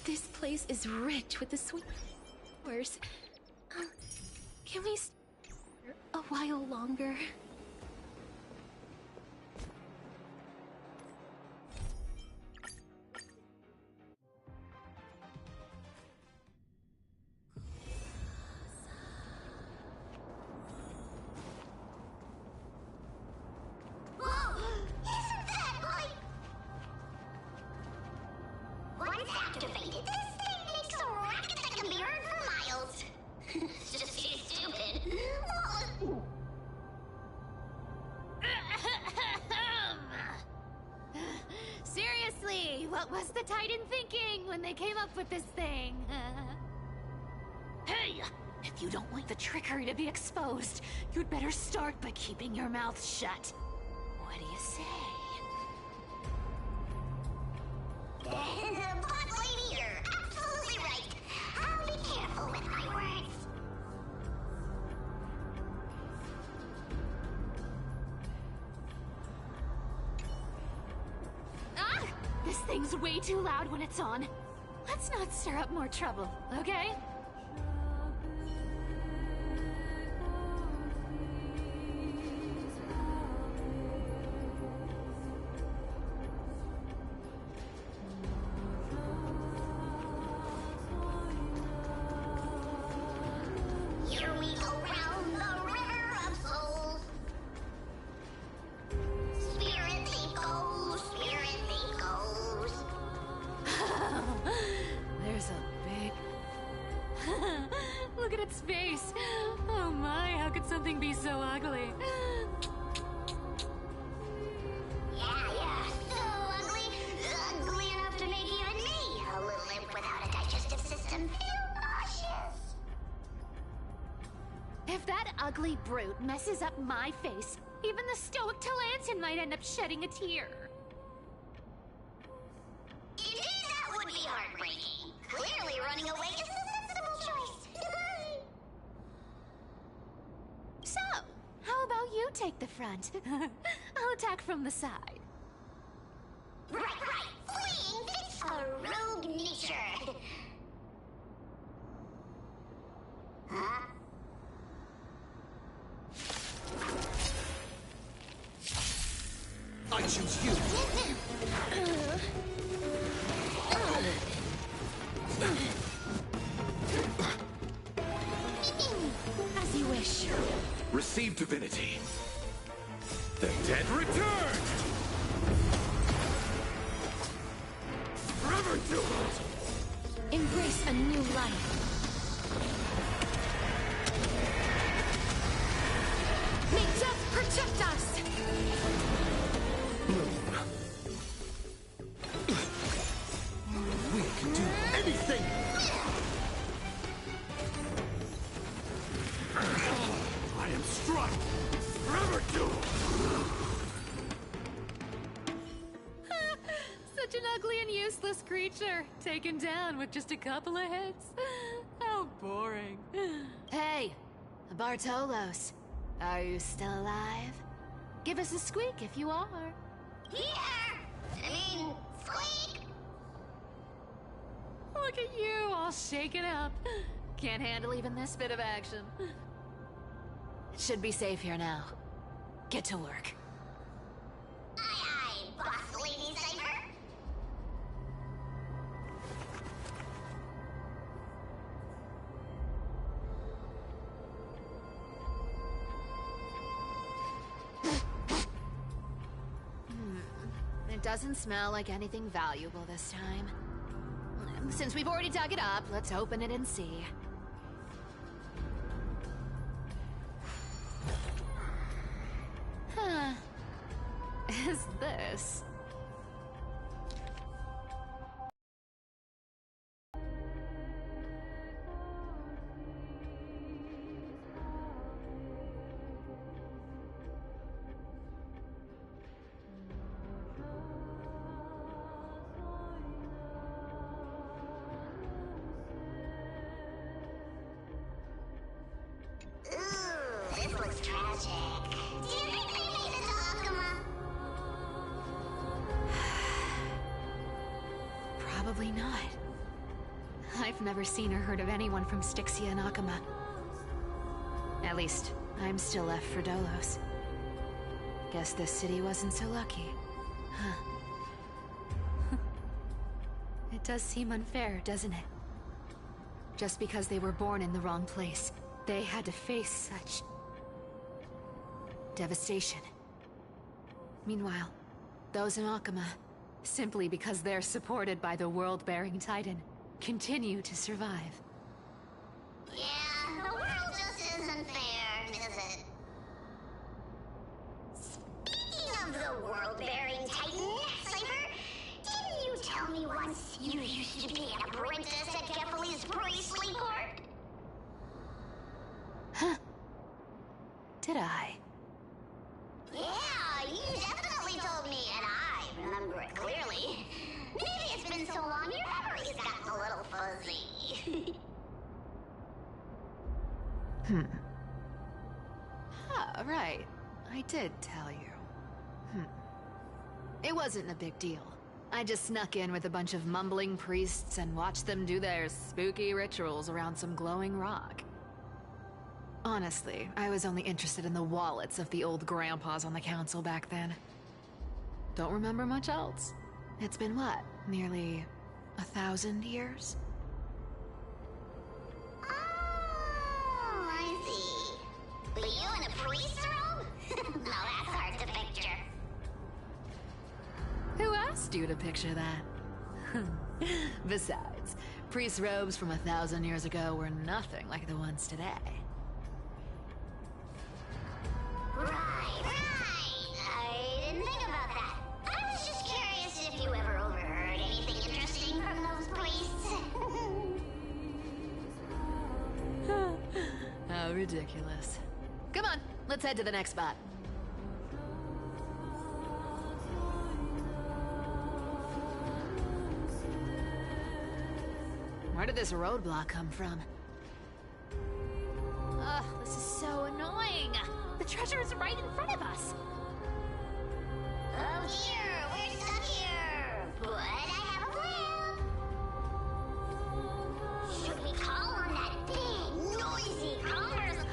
This place is rich with the sweet flowers. Can we stay here a while longer? What was the Titan thinking when they came up with this thing? Hey! If you don't want the trickery to be exposed, you'd better start by keeping your mouth shut. What do you say? Boss lady, you're absolutely right. I'll be careful with my words. This thing's way too loud when it's on. Let's not stir up more trouble, okay? Here we go round the river of souls. Spirit goes, spirit goes. There's a big... Look at its face. Oh my, how could something be so ugly? Yeah, so ugly. Ugly enough to make even me, a little imp without a digestive system, feel nauseous. If that ugly brute messes up my face, even the stoic Talantin might end up shedding a tear. Indeed, that would be heartbreaking. Clearly running away is a sensible choice. So, how about you take the front? I'll attack from the side. Right. Fleeing fits a rogue nature. Huh? I choose you. As you wish. Receive divinity. The dead return. Forever do it. Embrace a new life. May death protect us! We can do anything. I am struck. Forever do. Such an ugly and useless creature, taken down with just a couple of hits. How boring. Hey, Bartolos, are you still alive? Give us a squeak if you are. Squeak! Look at you, all shaken up. Can't handle even this bit of action. It should be safe here now. Get to work. Aye, boss lady Cypher. It doesn't smell like anything valuable this time. Since we've already dug it up, let's open it and see. Huh. Is this? This looks tragic. Do you think they made this Akuma? Probably not. I've never seen or heard of anyone from Styxia and Akama. At least, I'm still left for Dolos. Guess this city wasn't so lucky. Huh. It does seem unfair, doesn't it? Just because they were born in the wrong place, they had to face such devastation. Meanwhile, those in Akama, simply because they're supported by the world-bearing Titan, continue to survive. Yeah, the world just isn't fair, is it? Speaking of the world-bearing Titan, Cypher, didn't you tell me once you used to be an apprentice at Kefali's priestly court? Huh. Did I? Yeah, you definitely told me, and I remember it clearly. Maybe it's been so long your memory's gotten a little fuzzy. Right. I did tell you. It wasn't a big deal. I just snuck in with a bunch of mumbling priests and watched them do their spooky rituals around some glowing rock. Honestly, I was only interested in the wallets of the old grandpas on the council back then. Don't remember much else. It's been what, nearly 1,000 years? Oh, I see. But you in a priest robe? No, that's hard to picture. Who asked you to picture that? Besides, priest robes from 1,000 years ago were nothing like the ones today. Right. I didn't think about that. I was just curious if you ever overheard anything interesting from those priests. How ridiculous. Come on, let's head to the next spot. Where did this roadblock come from? Ugh, this is so annoying. The treasure is right in front of us. Oh dear, we're stuck here. But I have a plan. Should we call on that big, noisy commerce?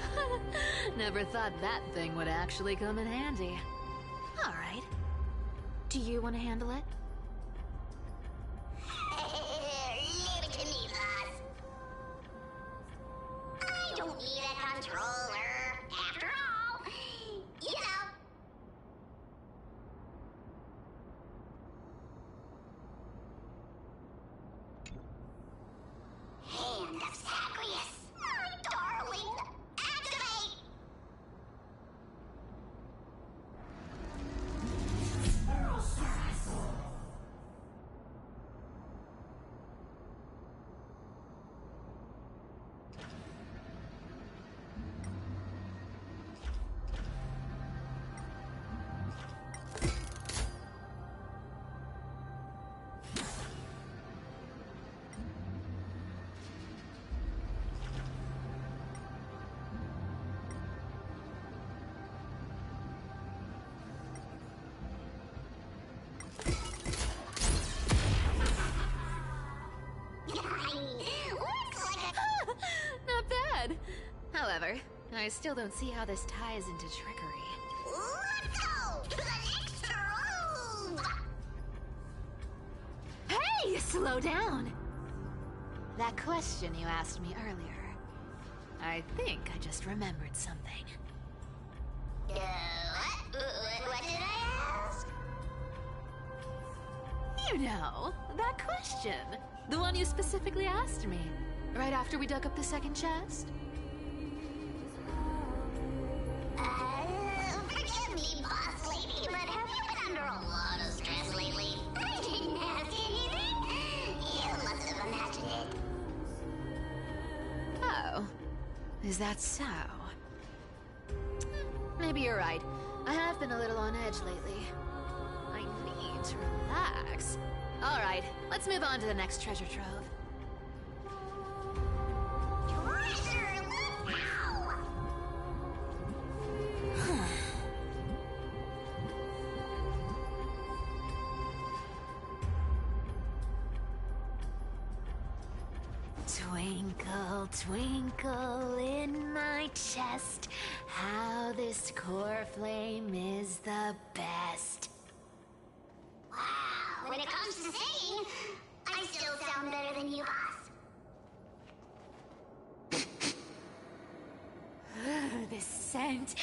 Never thought that thing would actually come in handy. All right. Do you want to handle it? Leave it to me, boss. I don't need a controller. After all, you know. Hand of Zagreus. My darling. Activate! Not bad. However, I still don't see how this ties into trickery. Let's go to the next room! Hey, slow down! That question you asked me earlier. I think I just remembered something. What did I ask? You know, that question. The one you specifically asked me. Right after we dug up the second chest. Forgive me, boss lady, but have you been under a lot of stress lately? I didn't ask anything. You must have imagined it. Oh, is that so? Maybe you're right. I have been a little on edge lately. I need to relax. All right, let's move on to the next treasure trove. Treasure, let's go! Twinkle, twinkle in my chest, how this core flame is the best. Wow, when it comes to singing, I still sound better than you, boss. This scent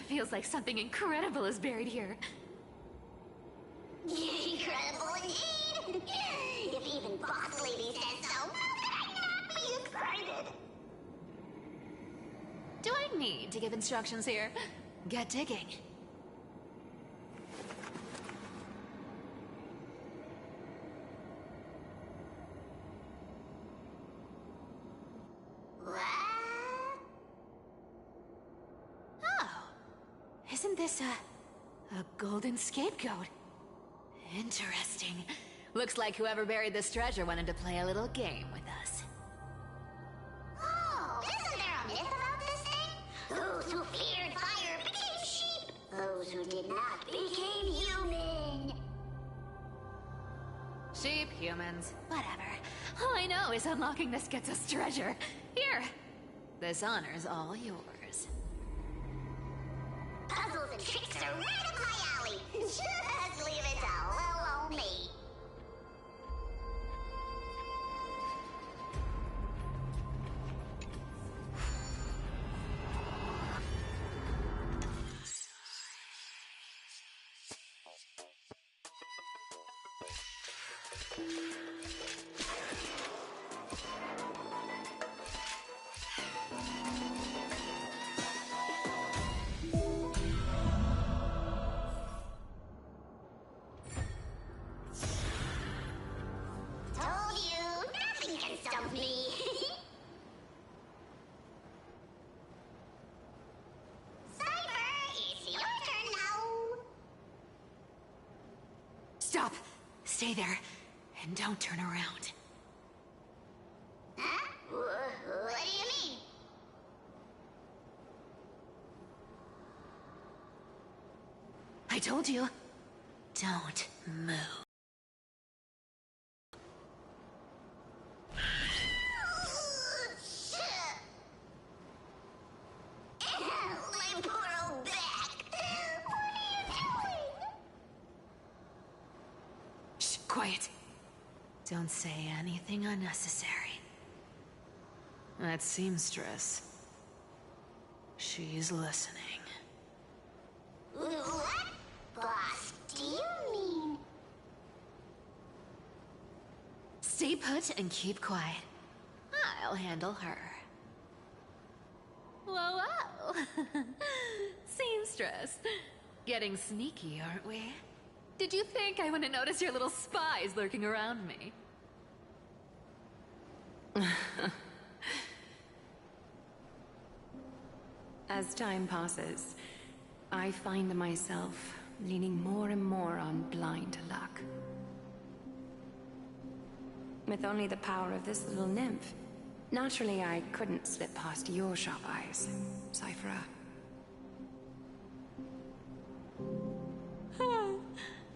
feels like something incredible is buried here. Incredible indeed! If even Boss Lady says so, how could I not be excited? Do I need to give instructions here? Get digging. What? Oh, isn't this a golden scapegoat? Interesting. Looks like whoever buried this treasure wanted to play a little game with us. Oh, isn't there a myth about this thing? Those who feared fire became sheep. Those who did not became human. Sheep, humans, whatever. All I know is unlocking this gets us treasure. Here, this honor's all yours. Puzzles and tricks are right up my alley. Just leave it to little old me. Told you, nothing can stump me. Cypher, it's your turn now. Stop! Stay there, and don't turn around. Huh? What do you mean? I told you, don't move. My poor old back. What are you doing? Shh, quiet. Don't say anything unnecessary. That seamstress. She's listening. What? Boss, do you mean? Stay put and keep quiet. I'll handle her. Whoa, whoa. Seamstress. Getting sneaky, aren't we? Did you think I wouldn't notice your little spies lurking around me? As time passes, I find myself leaning more and more on blind luck. With only the power of this little nymph, naturally I couldn't slip past your sharp eyes, Cyphera.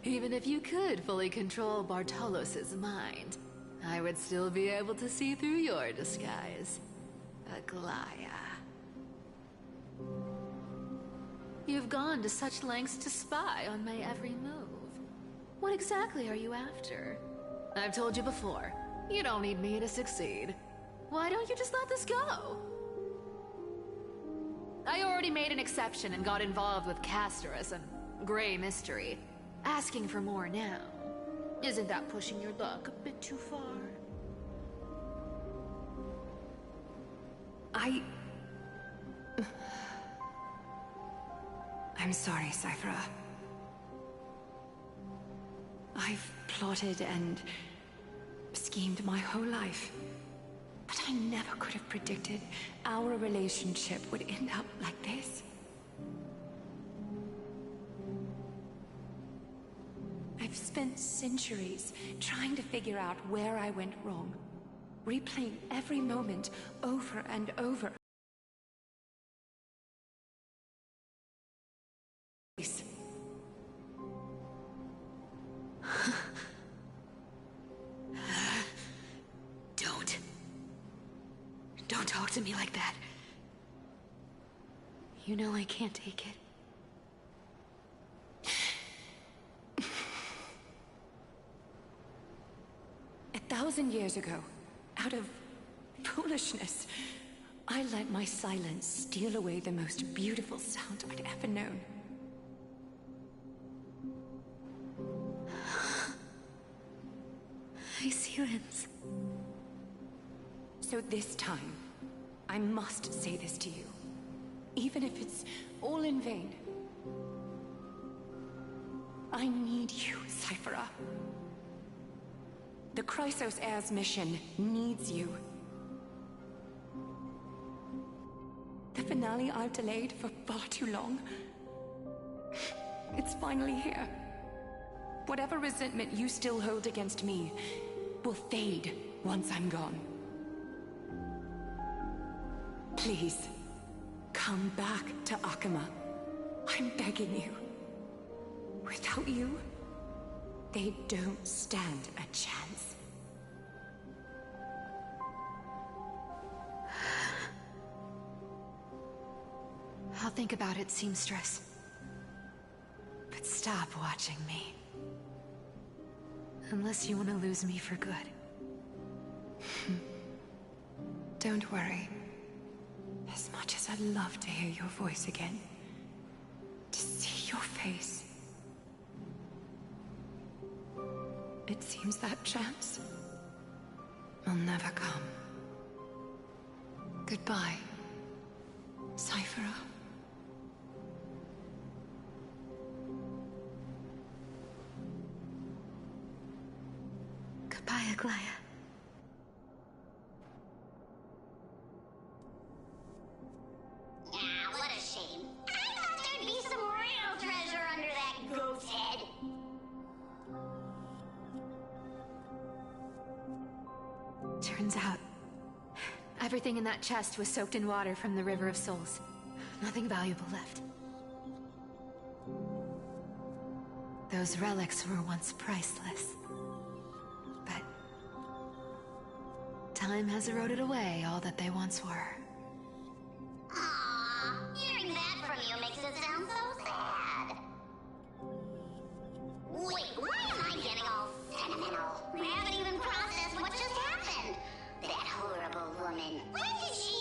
Even if you could fully control Bartolos's mind, I would still be able to see through your disguise. Aglaya. You've gone to such lengths to spy on my every move. What exactly are you after? I've told you before, you don't need me to succeed. Why don't you just let this go? I already made an exception and got involved with Castorus and Grey Mystery. Asking for more now. Isn't that pushing your luck a bit too far? I'm sorry, Cyphera. I've plotted and schemed my whole life. But I never could have predicted our relationship would end up like this. I've spent centuries trying to figure out where I went wrong, replaying every moment over and over. Don't Don't talk to me like that. You know I can't take it. 1,000 years ago, out of foolishness, I let my silence steal away the most beautiful sound I'd ever known. I see lens. So this time, I must say this to you, even if it's all in vain. I need you, Cyphera. The Chrysos Heir's mission needs you. The finale I've delayed for far too long. It's finally here. Whatever resentment you still hold against me will fade once I'm gone. Please, come back to Akama. I'm begging you. Without you, they don't stand a chance. I'll think about it, seamstress. But stop watching me. Unless you want to lose me for good. Don't worry. As much as I'd love to hear your voice again, to see your face, it seems that chance will never come. Goodbye, Cyphera. Goodbye, Aglaya. Ah, what a shame. I thought there'd be some real treasure under that goat's head. Turns out, everything in that chest was soaked in water from the River of Souls. Nothing valuable left. Those relics were once priceless. But time has eroded away all that they once were. Aww, hearing that from you makes it sound so sad. Wait, why am I getting all sentimental? I haven't even processed what just happened. That horrible woman. When did she...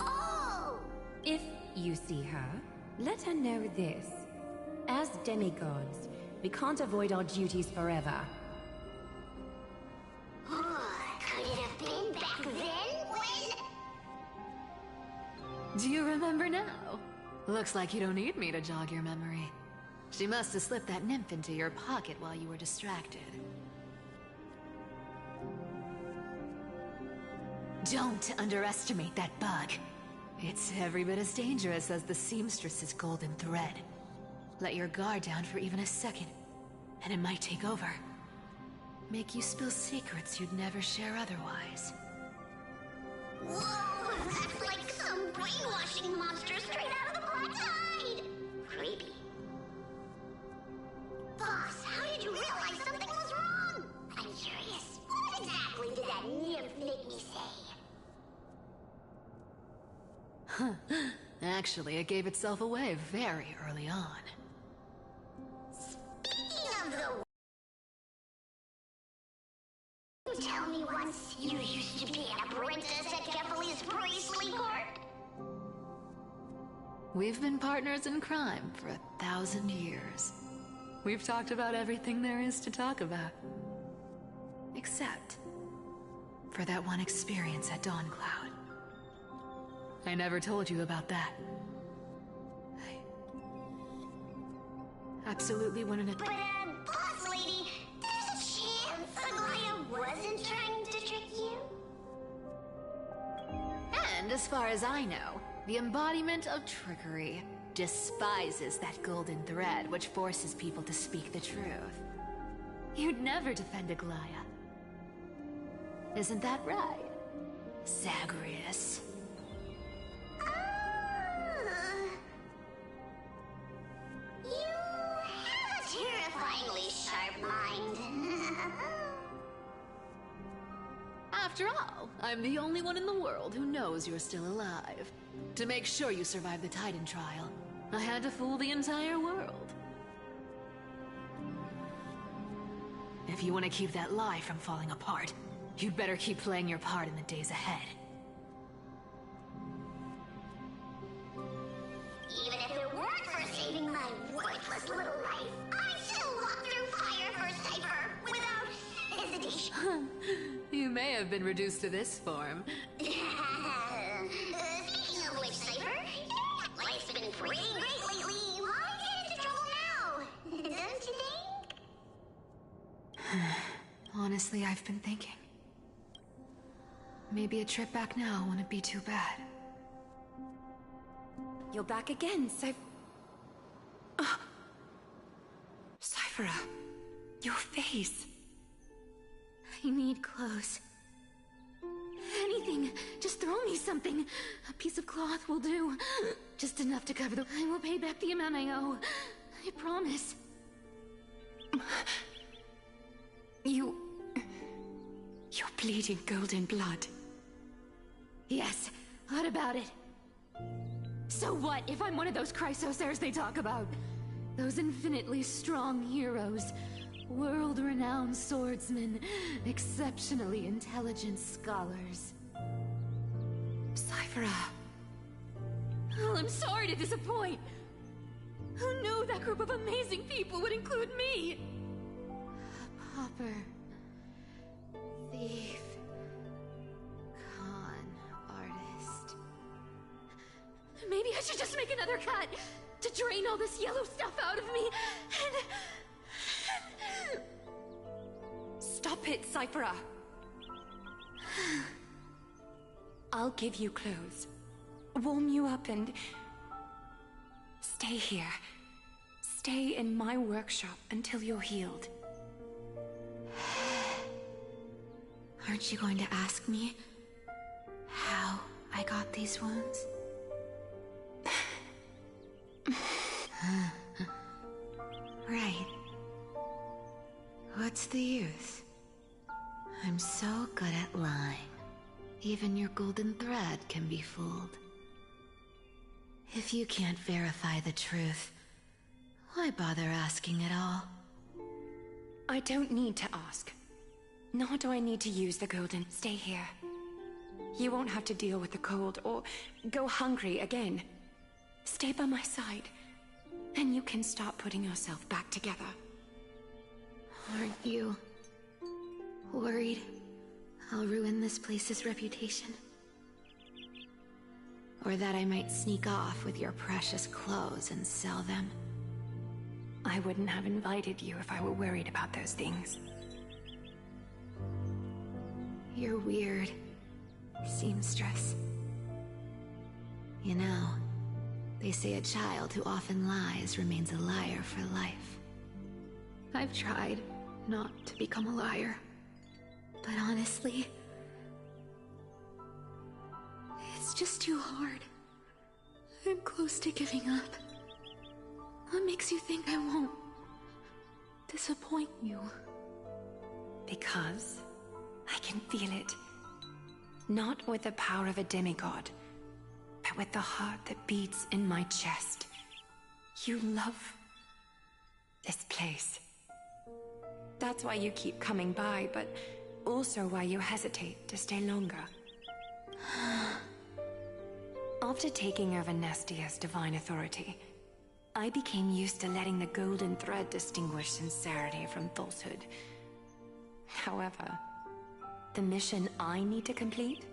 Oh! If you see her, let her know this. As demigods, we can't avoid our duties forever. Could it have been back then when... Do you remember now? Looks like you don't need me to jog your memory. She must have slipped that nymph into your pocket while you were distracted. Don't underestimate that bug. It's every bit as dangerous as the seamstress's golden thread. Let your guard down for even a second, and it might take over. Make you spill secrets you'd never share otherwise. Whoa, that's like some brainwashing monster straight out of the Black Tide! Creepy. Boss, how did you realize something was wrong? I'm curious. What exactly did that nymph make me say? Actually, it gave itself away very early on. Speaking of the... You tell me once you used to be an apprentice at Kefali's priestly court? We've been partners in crime for 1,000 years. We've talked about everything there is to talk about. Except for that one experience at Dawncloud. I never told you about that. I absolutely wanted to... But, boss lady, there's a chance Aglaya wasn't trying to trick you? And as far as I know, the embodiment of trickery despises that golden thread which forces people to speak the truth. You'd never defend Aglaya. Isn't that right, Zagreus? You have a terrifyingly sharp mind. After all, I'm the only one in the world who knows you're still alive. To make sure you survive the Titan trial, I had to fool the entire world. If you want to keep that lie from falling apart, you'd better keep playing your part in the days ahead. Even if it weren't for saving my worthless little life, I'd still walk through fire for Cypher without hesitation. You may have been reduced to this form. Speaking of which, Cypher, life's been pretty great lately. Why get into trouble now? Don't you think? Honestly, I've been thinking. Maybe a trip back now wouldn't be too bad. You're back again, Cyphera, your face. I need clothes. Anything. Just throw me something. A piece of cloth will do. Just enough to cover the... I will pay back the amount I owe. I promise. You're bleeding golden blood. Yes. What about it? So what if I'm one of those chrysosers they talk about? Those infinitely strong heroes. World-renowned swordsmen. Exceptionally intelligent scholars. Cyphera. Oh, I'm sorry to disappoint. Who knew that group of amazing people would include me? A pauper. Thief. Con artist. Maybe I should just make another cut to drain all this yellow stuff out of me and... Stop it, Cyphera. I'll give you clothes, warm you up, and stay here. Stay in my workshop until you're healed. Aren't you going to ask me how I got these wounds? Right. What's the use? I'm so good at lying. Even your golden thread can be fooled. If you can't verify the truth, why bother asking at all? I don't need to ask. Nor do I need to use the golden. Stay here. You won't have to deal with the cold or go hungry again. Stay by my side, and you can start putting yourself back together. Aren't you worried I'll ruin this place's reputation? Or that I might sneak off with your precious clothes and sell them? I wouldn't have invited you if I were worried about those things. You're weird, seamstress. You know, they say a child who often lies remains a liar for life. I've tried not to become a liar, but honestly, it's just too hard. I'm close to giving up. What makes you think I won't disappoint you? Because I can feel it. Not with the power of a demigod, but with the heart that beats in my chest. You love this place. That's why you keep coming by, but also why you hesitate to stay longer. After taking over Nestia's divine authority, I became used to letting the golden thread distinguish sincerity from falsehood. However, the mission I need to complete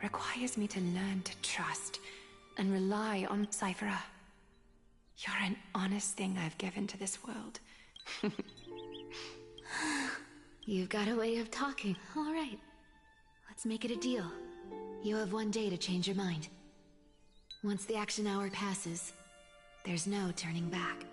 requires me to learn to trust and rely on Cyphera. You're an honest thing I've given to this world. You've got a way of talking. All right. Let's make it a deal. You have 1 day to change your mind. Once the action hour passes, there's no turning back.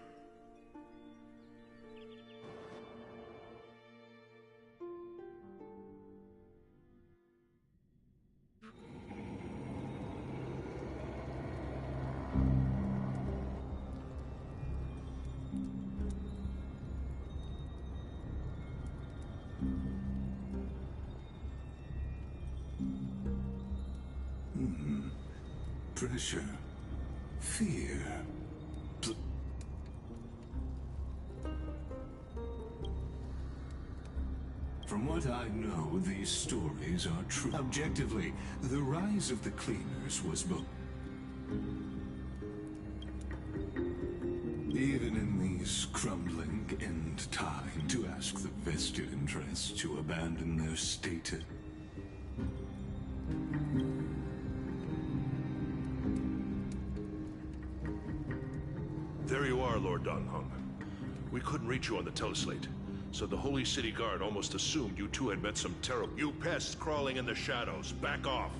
pressure, fear. From what I know, these stories are true. Objectively, the rise of the cleaners was both. Even in these crumbling end time, to ask the vested interests to abandon their status. There you are, Lord Donghung. We couldn't reach you on the teleslate, so the Holy City Guard almost assumed you two had met some terrible... You pests crawling in the shadows, back off.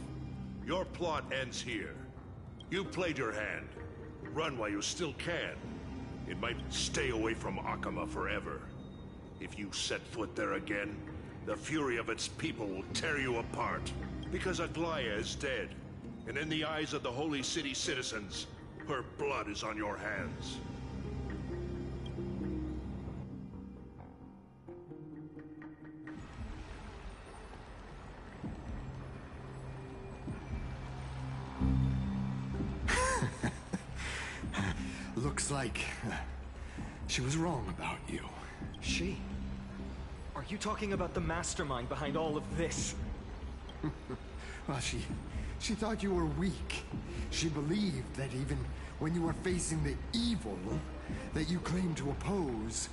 Your plot ends here. You played your hand. Run while you still can. It might stay away from Akama forever. If you set foot there again, the fury of its people will tear you apart. Because Aglaya is dead, and in the eyes of the Holy City citizens, her blood is on your hands. Looks like she was wrong about you. She? Are you talking about the mastermind behind all of this? Well, she thought you were weak. She believed that even when you were facing the evil that you claimed to oppose,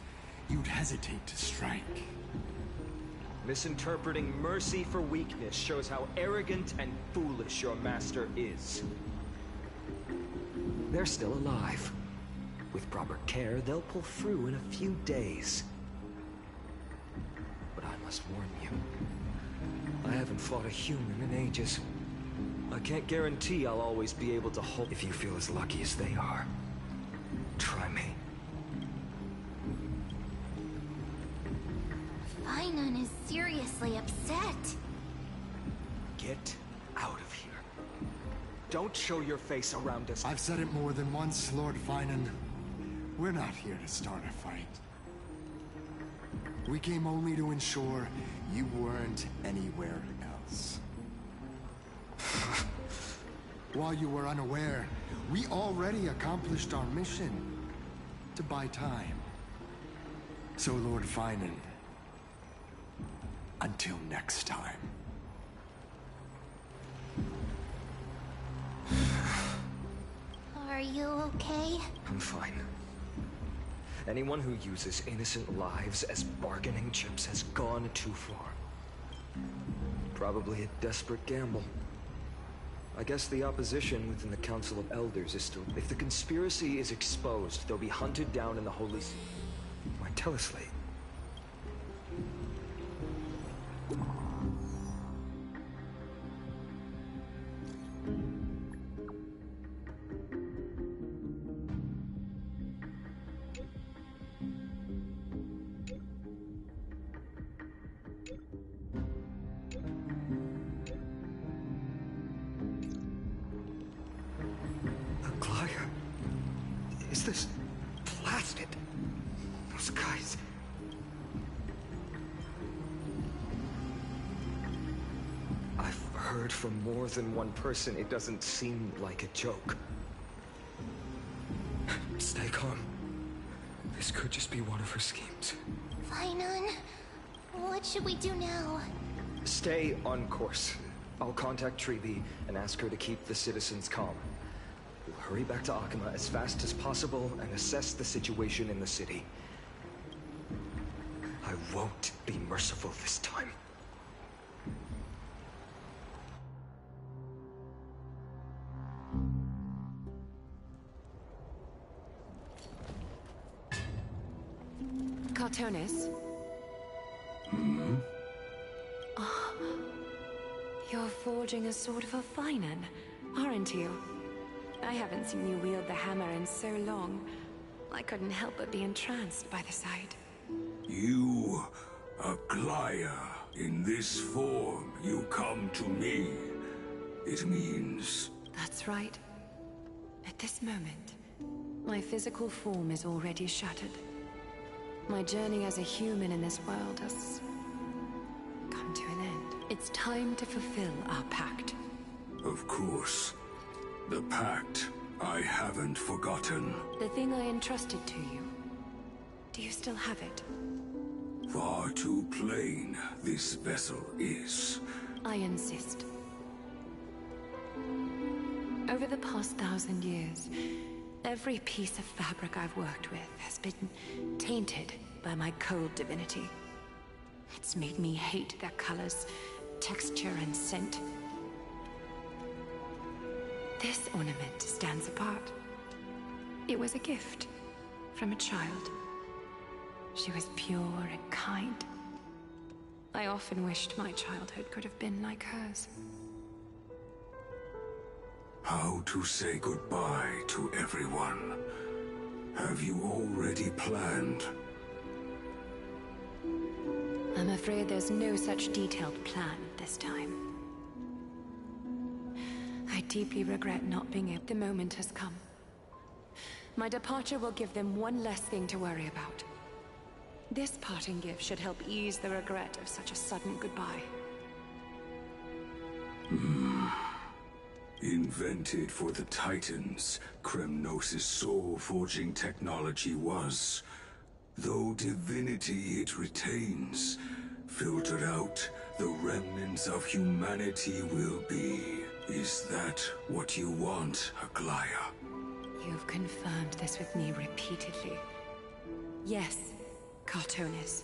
you'd hesitate to strike. Misinterpreting mercy for weakness shows how arrogant and foolish your master is. They're still alive. With proper care, they'll pull through in a few days. But I must warn you, I haven't fought a human in ages. I can't guarantee I'll always be able to hold... If you feel as lucky as they are, try me. Finan is seriously upset. Get out of here. Don't show your face around us. I've said it more than once, Lord Finan. We're not here to start a fight. We came only to ensure you weren't anywhere else. While you were unaware, we already accomplished our mission to buy time. So, Lord Finan, until next time. Are you okay? I'm fine. Anyone who uses innocent lives as bargaining chips has gone too far. Probably a desperate gamble. I guess the opposition within the Council of Elders is still... If the conspiracy is exposed, they'll be hunted down in the Holy... My teleslate. Is this blasted? Those guys. I've heard from more than one person it doesn't seem like a joke. Stay calm. This could just be one of her schemes. Finan, what should we do now? Stay on course. I'll contact Treeby and ask her to keep the citizens calm. We'll hurry back to Akama as fast as possible and assess the situation in the city. I won't be merciful this time. Cartonis? Oh, you're forging a sort of a Finan, aren't you? I haven't seen you wield the hammer in so long. I couldn't help but be entranced by the sight. You, Aglaya, in this form you come to me. It means... That's right. At this moment, my physical form is already shattered. My journey as a human in this world has come to an end. It's time to fulfill our pact. Of course. The pact. I haven't forgotten. The thing I entrusted to you. Do you still have it? Far too plain this vessel is. I insist. Over the past 1,000 years, every piece of fabric I've worked with has been tainted by my cold divinity. It's made me hate their colors, texture, and scent. This ornament stands apart. It was a gift from a child. She was pure and kind. I often wished my childhood could have been like hers. How to say goodbye to everyone? Have you already planned? I'm afraid there's no such detailed plan this time. I deeply regret not being able. The moment has come. My departure will give them one less thing to worry about. This parting gift should help ease the regret of such a sudden goodbye. Invented for the Titans, Kremnos' soul-forging technology was. Though divinity it retains, filtered out, the remnants of humanity will be. Is that what you want, Aglaya? You've confirmed this with me repeatedly. Yes, Cartonis.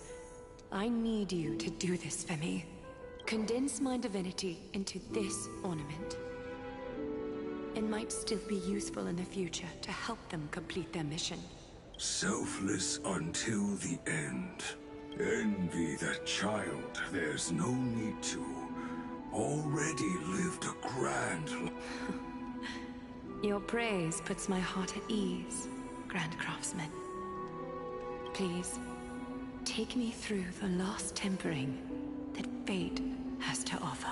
I need you to do this for me. Condense my divinity into this ornament. It might still be useful in the future to help them complete their mission. Selfless until the end. Envy that child, there's no need to. Already lived a grand life. Your praise puts my heart at ease, Grand Craftsman. Please, take me through the last tempering that fate has to offer.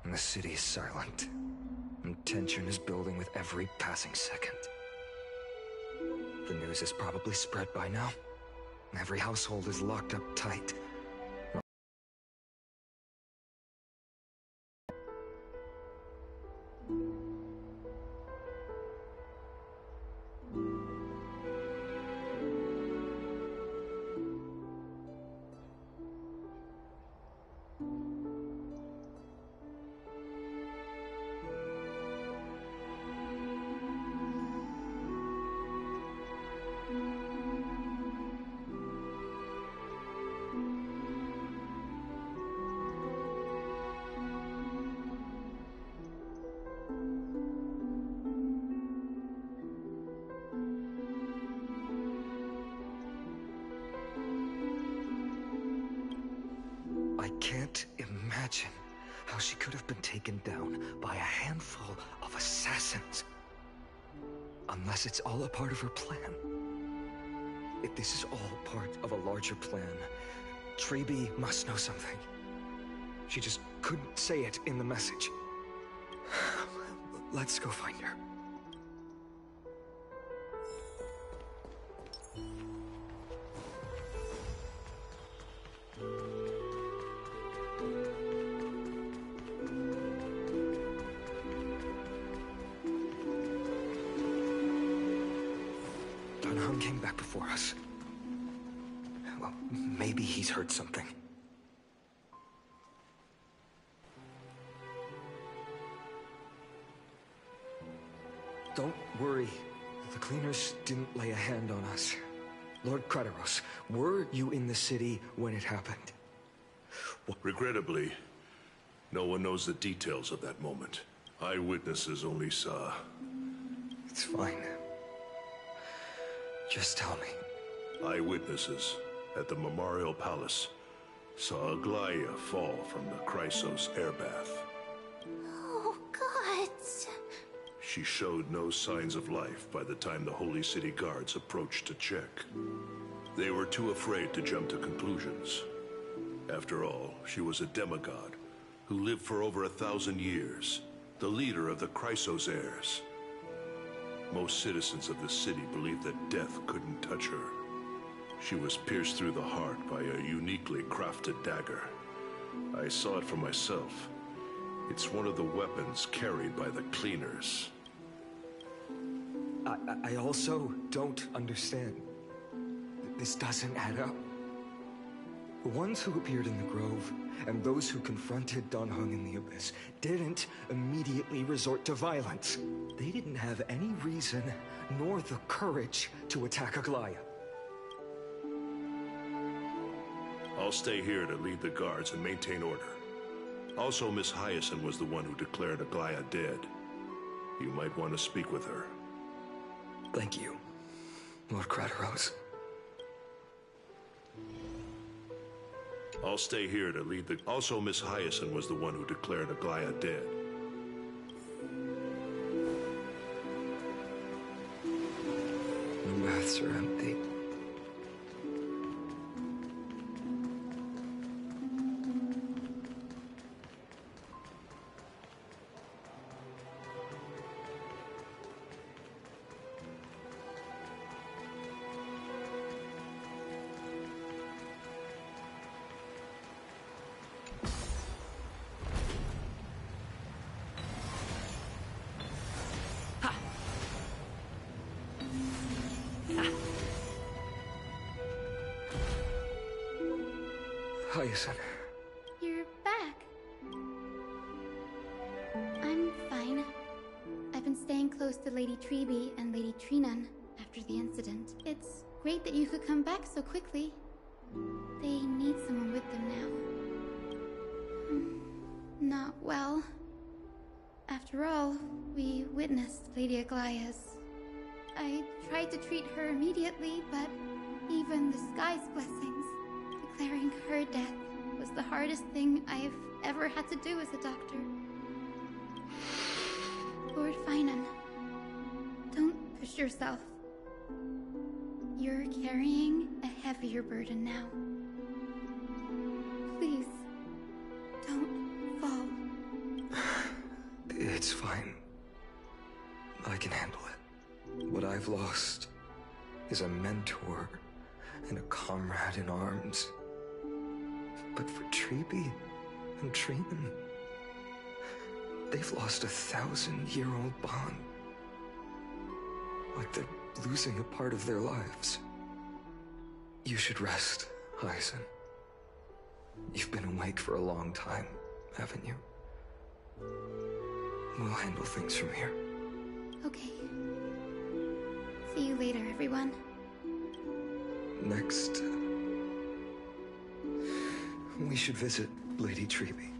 The city is silent, and tension is building with every passing second. The news is probably spread by now. Every household is locked up tight. I can't imagine how she could have been taken down by a handful of assassins. Unless it's all a part of her plan. If this is all part of a larger plan, Treeby must know something. She just couldn't say it in the message. Let's go find her. Came back before us. Well, maybe he's heard something. Don't worry. The cleaners didn't lay a hand on us. Lord Krateros, were you in the city when it happened? Regrettably, no one knows the details of that moment. Eyewitnesses only saw. It's fine. Just tell me. Eyewitnesses at the Memorial Palace saw Aglaya fall from the Chrysos airbath. Oh, gods. She showed no signs of life by the time the Holy City guards approached to check. They were too afraid to jump to conclusions. After all, she was a demigod who lived for over 1,000 years, the leader of the Chrysos heirs. Most citizens of the city believed that death couldn't touch her. She was pierced through the heart by a uniquely crafted dagger. I saw it for myself. It's one of the weapons carried by the cleaners. I also don't understand. This doesn't add up. The ones who appeared in the grove and those who confronted Dan Heng in the abyss didn't immediately resort to violence. They didn't have any reason nor the courage to attack Aglaya. I'll stay here to lead the guards and maintain order. Also, Miss Hyacinth was the one who declared Aglaya dead. You might want to speak with her. Thank you, Lord Crateros. I'll stay here to lead the... Also, Miss Hyacinth was the one who declared Aglaya dead. The baths are empty. Hyacinth. You're back. I'm fine. I've been staying close to Lady Treeby and Lady Trinan after the incident. It's great that you could come back so quickly. They need someone with them now. Not well. After all, we witnessed Lady Aglaya's. I tried to treat her immediately, but even the sky's blessings, declaring her death was the hardest thing I've ever had to do as a doctor. Lord Finan, don't push yourself. You're carrying a heavier burden now. Please, don't fall. It's fine. I can handle it. What I've lost is a mentor and a comrade in arms. But for Treeby and Trinan, they've lost a 1,000-year-old bond. Like they're losing a part of their lives. You should rest, Hyacinth. You've been awake for a long time, haven't you? We'll handle things from here. Okay. See you later, everyone. Next, we should visit Lady Treeby.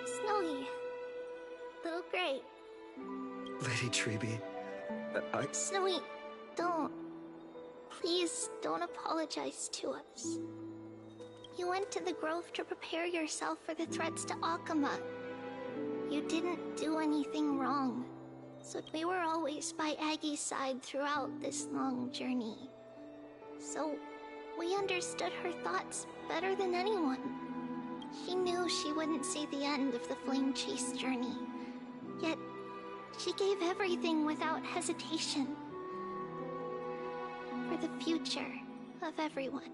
Snowy. Little Gray. Lady Treeby, Snowy, don't. Please don't apologize to us. You went to the grove to prepare yourself for the threats to Akama. You didn't do anything wrong. So we were always by Aggie's side throughout this long journey. So we understood her thoughts better than anyone. She knew she wouldn't see the end of the Flame Chase journey. Yet, she gave everything without hesitation. For the future of everyone.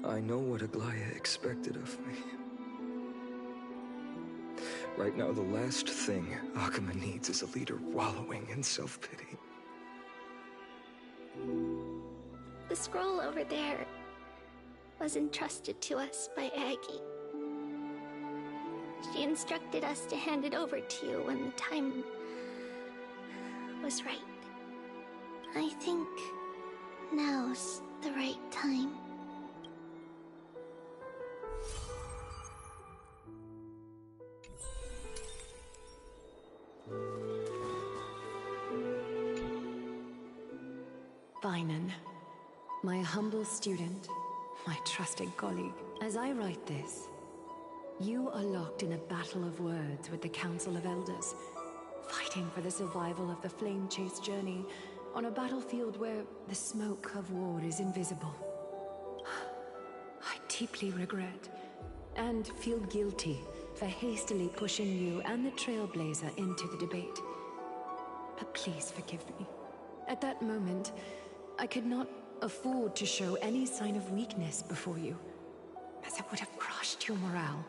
I know what Aglaya expected of me. Right now, the last thing Akama needs is a leader wallowing in self-pity. The scroll over there was entrusted to us by Aggie. She instructed us to hand it over to you when the time was right. I think now's the right time. Finan, my humble student, my trusted colleague. As I write this, you are locked in a battle of words with the Council of Elders, fighting for the survival of the flame-chased journey on a battlefield where the smoke of war is invisible. I deeply regret and feel guilty for hastily pushing you and the Trailblazer into the debate. But please forgive me. At that moment, I could not afford to show any sign of weakness before you, as it would have crushed your morale.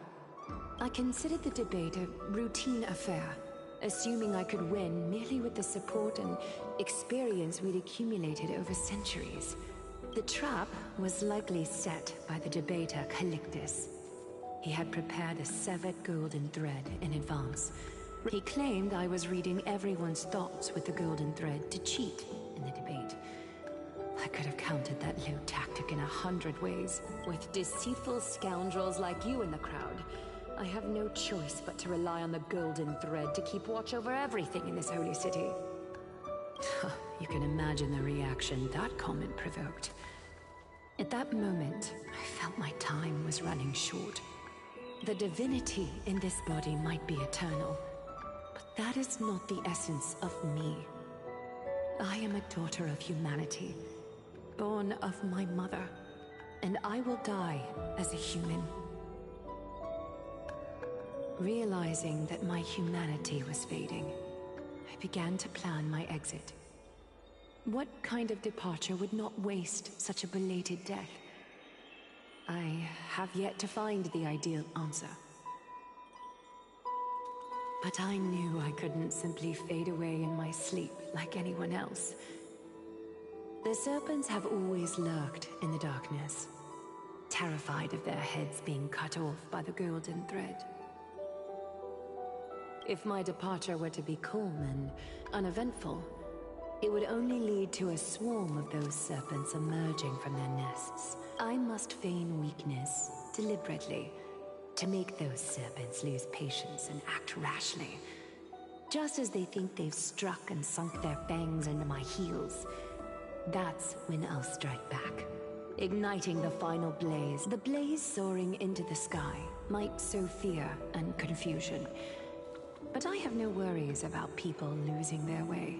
I considered the debate a routine affair, assuming I could win merely with the support and experience we'd accumulated over centuries. The trap was likely set by the debater Calictus. He had prepared a severed golden thread in advance. He claimed I was reading everyone's thoughts with the golden thread to cheat in the debate. I could have countered that low tactic in 100 ways. With deceitful scoundrels like you in the crowd, I have no choice but to rely on the golden thread to keep watch over everything in this holy city. You can imagine the reaction that comment provoked. At that moment, I felt my time was running short. The divinity in this body might be eternal, but that is not the essence of me. I am a daughter of humanity, born of my mother, and I will die as a human. Realizing that my humanity was fading, I began to plan my exit. What kind of departure would not waste such a belated death? I have yet to find the ideal answer. But I knew I couldn't simply fade away in my sleep like anyone else. The serpents have always lurked in the darkness, terrified of their heads being cut off by the golden thread. If my departure were to be calm and uneventful, it would only lead to a swarm of those serpents emerging from their nests. I must feign weakness deliberately to make those serpents lose patience and act rashly. Just as they think they've struck and sunk their fangs into my heels, that's when I'll strike back, igniting the final blaze. The blaze soaring into the sky might sow fear and confusion, but I have no worries about people losing their way.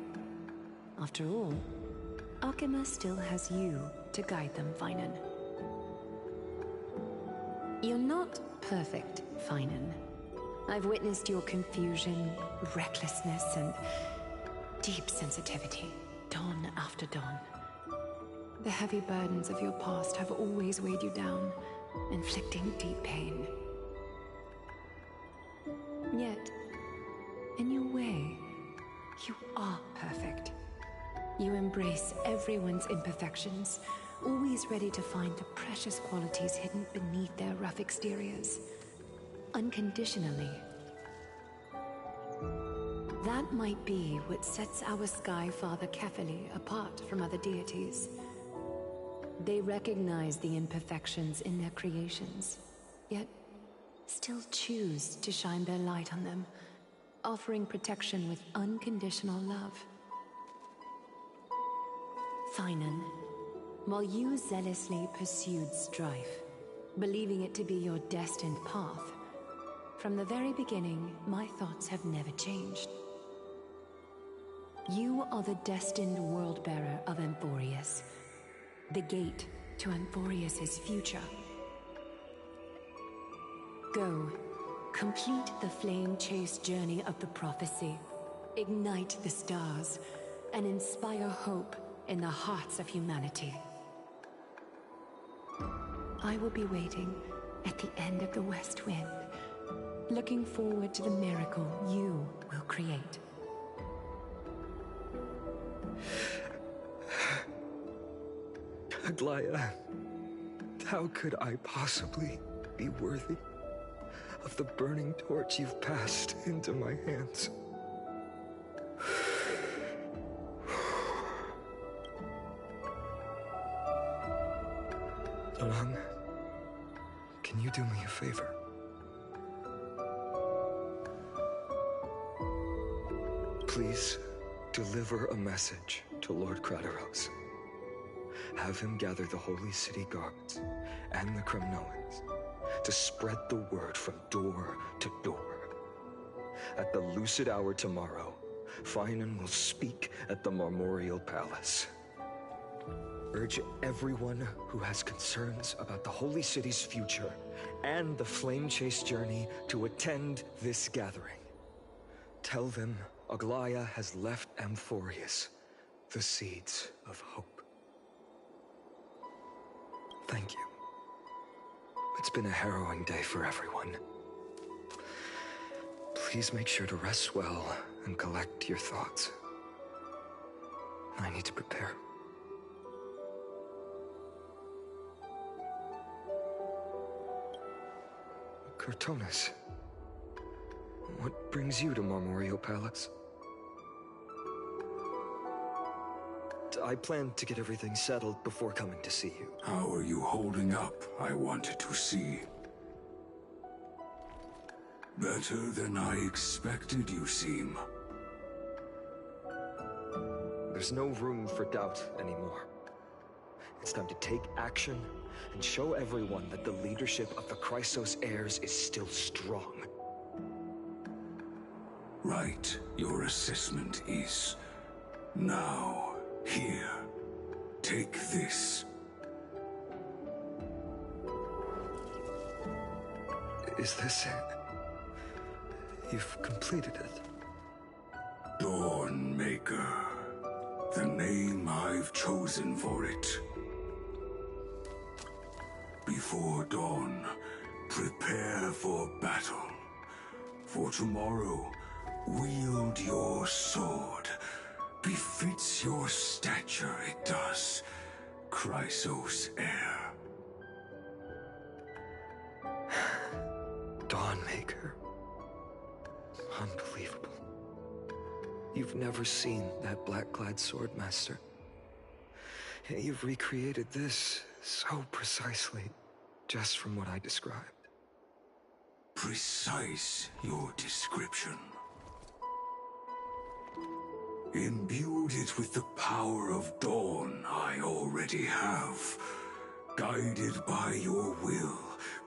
After all, Akima still has you to guide them, Finan. You're not perfect, Finan. I've witnessed your confusion, recklessness, and deep sensitivity, dawn after dawn. The heavy burdens of your past have always weighed you down, inflicting deep pain. Yet, in your way, you are perfect. You embrace everyone's imperfections, always ready to find the precious qualities hidden beneath their rough exteriors. Unconditionally. That might be what sets our Sky Father Kefili apart from other deities. They recognize the imperfections in their creations, yet still choose to shine their light on them, offering protection with unconditional love. Finan, while you zealously pursued strife, believing it to be your destined path, from the very beginning, my thoughts have never changed. You are the destined world-bearer of Amphorius, the gate to Amphorius's future. Go, complete the flame-chased journey of the prophecy, ignite the stars, and inspire hope in the hearts of humanity. I will be waiting at the end of the West Wind, looking forward to the miracle you will create. Aglaya, how could I possibly be worthy of the burning torch you've passed into my hands? Along, can you do me a favor? Please deliver a message to Lord Krateros. have him gather the Holy City guards and the Kremnoans to spread the word from door to door. At the lucid hour tomorrow, Finan will speak at the Marmorial Palace. Urge everyone who has concerns about the Holy City's future and the Flame Chase journey to attend this gathering. Tell them Aglaya has left Amphorius the seeds of hope. Thank you. It's been a harrowing day for everyone. Please make sure to rest well and collect your thoughts. I need to prepare. Cortonis, what brings you to Marmorial Palace? I planned to get everything settled before coming to see you. How are you holding up, I wanted to see. Better than I expected, you seem. There's no room for doubt anymore. It's time to take action and show everyone that the leadership of the Chrysos heirs is still strong. Right, your assessment is. Now, here, take this. Is this it? You've completed it. Dawnmaker. The name I've chosen for it. Before dawn, prepare for battle. For tomorrow, wield your sword. Befits your stature, it does. Chrysos heir. Dawnmaker. Unbelievable. You've never seen that black-clad swordmaster. Yet you've recreated this so precisely, just from what I described. Precise, your description. Imbued it with the power of dawn I already have. Guided by your will,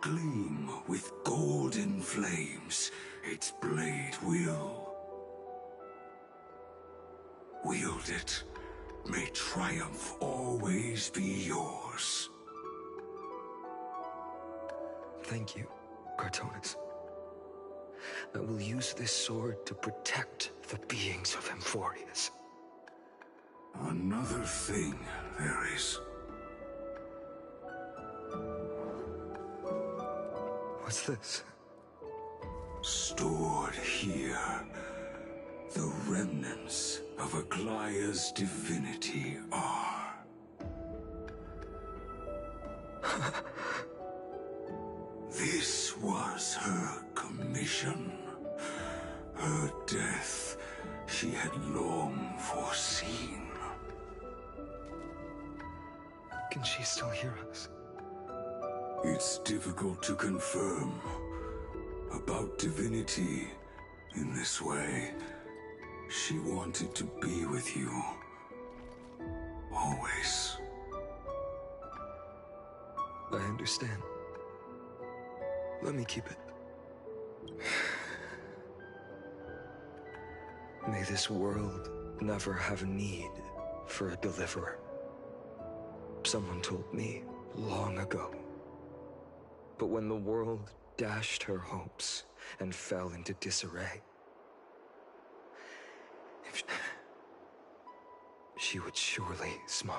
gleam with golden flames, its blade will. Wield it. May triumph always be yours. Thank you, Cartonis. I will use this sword to protect the beings of Amphorius. Another thing there is. What's this? Stored here, the remnants of Aglaya's divinity are. This was her commission. Her death she had long foreseen. Can she still hear us? It's difficult to confirm. About divinity in this way. She wanted to be with you. Always. I understand. Let me keep it. May this world never have need for a deliverer. Someone told me long ago. But when the world dashed her hopes and fell into disarray, she would surely smile.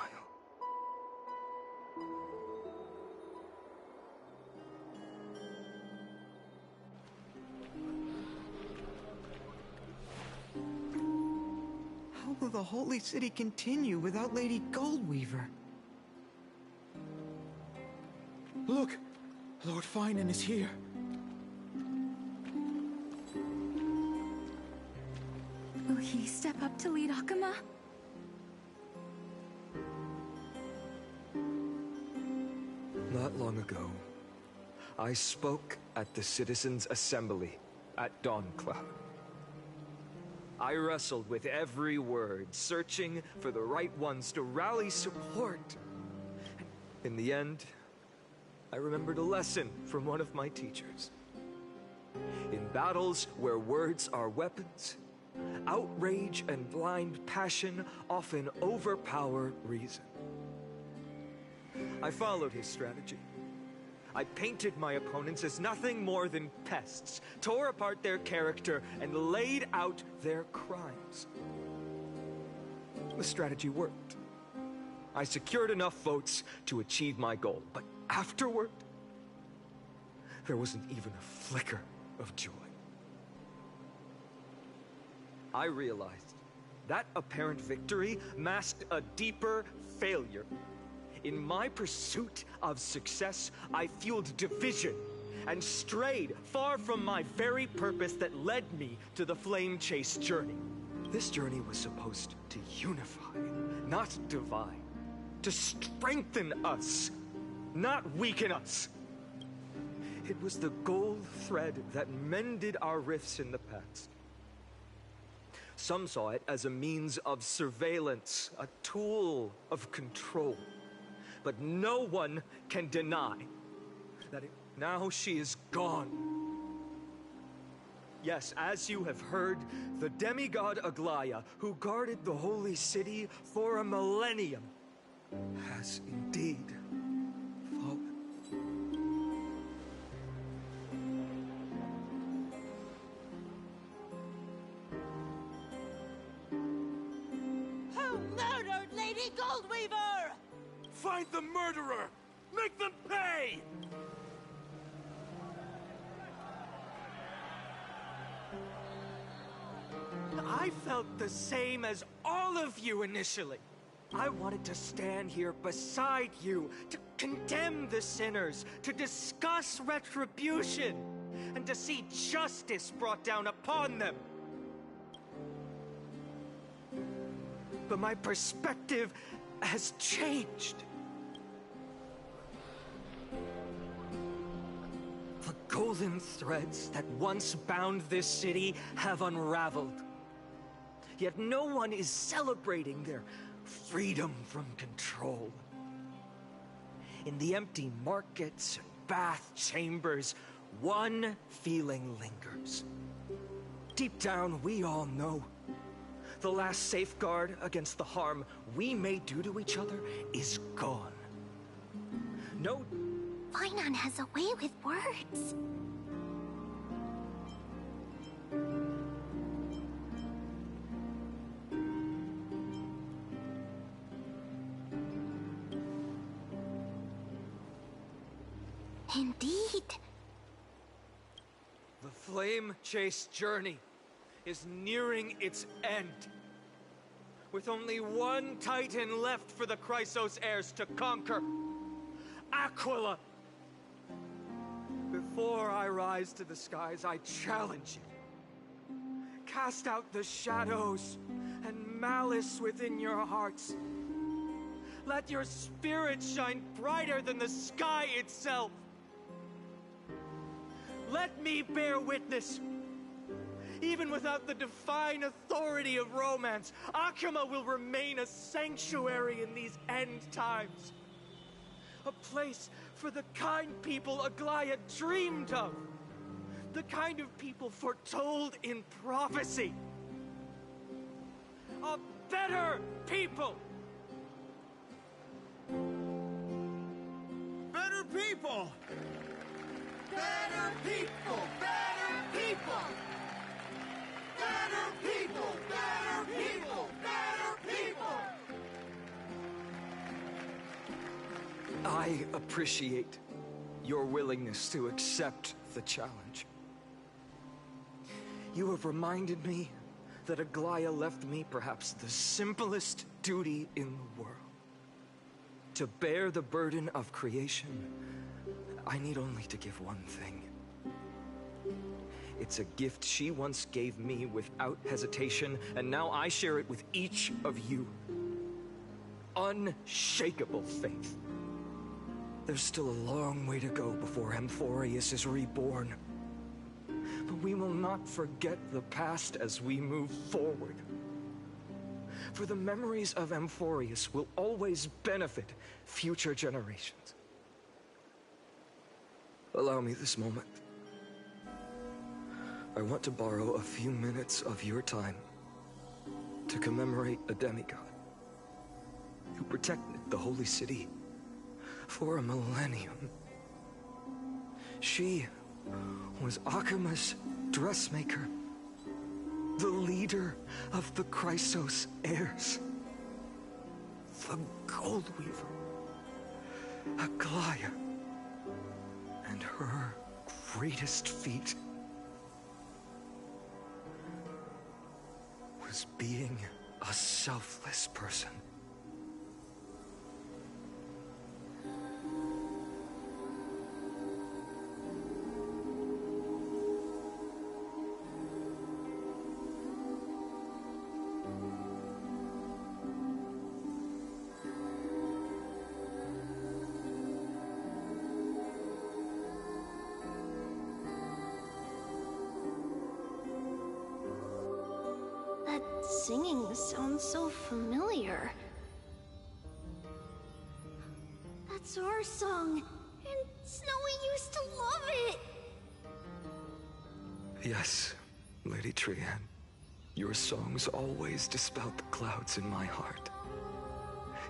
How will the Holy City continue without Lady Goldweaver? Look! Lord Finan is here. Will he step up to lead Akama? Not long ago, I spoke at the Citizens' Assembly at Dawncloud. I wrestled with every word, searching for the right ones to rally support In the end, I remembered a lesson from one of my teachers. In battles where words are weapons, outrage and blind passion often overpower reason. I followed his strategy. I painted my opponents as nothing more than pests, tore apart their character, and laid out their crimes. The strategy worked. I secured enough votes to achieve my goal, but afterward, there wasn't even a flicker of joy. I realized that apparent victory masked a deeper failure. In my pursuit of success, I fueled division and strayed far from my very purpose that led me to the flame chase journey. This journey was supposed to unify, not divide. To strengthen us, not weaken us. It was the gold thread that mended our rifts in the past. Some saw it as a means of surveillance, a tool of control. But no one can deny that now she is gone. Yes, as you have heard, the demigod Aglaya, who guarded the holy city for a millennium, has indeed fallen. Who murdered Lady Goldweaver? Find the murderer! Make them pay! I felt the same as all of you initially. I wanted to stand here beside you, to condemn the sinners, to discuss retribution, and to see justice brought down upon them. But my perspective has changed. The golden threads that once bound this city have unraveled. Yet no one is celebrating their freedom from control. In the empty markets and bath chambers, one feeling lingers. Deep down, we all know the last safeguard against the harm we may do to each other is gone. No. Finon has a way with words. Indeed. The flame chase journey is nearing its end. With only one Titan left for the Chrysos heirs to conquer. Aquila! Before I rise to the skies, I challenge you. Cast out the shadows and malice within your hearts. Let your spirit shine brighter than the sky itself. Let me bear witness. Even without the divine authority of romance, Akuma will remain a sanctuary in these end times. A place for the kind people Aglaya dreamed of. The kind of people foretold in prophecy. A better people! Better people! Better people! Better people! Better people! Better people! Better people! I appreciate your willingness to accept the challenge. You have reminded me that Aglaya left me perhaps the simplest duty in the world. To bear the burden of creation, I need only to give one thing. It's a gift she once gave me without hesitation, and now I share it with each of you. Unshakable faith. There's still a long way to go before Amphorius is reborn. But we will not forget the past as we move forward. for the memories of Amphorius will always benefit future generations. Allow me this moment. I want to borrow a few minutes of your time to commemorate a demigod who protected the Holy City for a millennium. She was Akima's dressmaker, the leader of the Chrysos heirs, the Gold Weaver, Aglaia, and her greatest feat was being a selfless person. Singing sounds so familiar. That's our song, and Snowy used to love it! Yes, Lady Trian. Your songs always dispelled the clouds in my heart.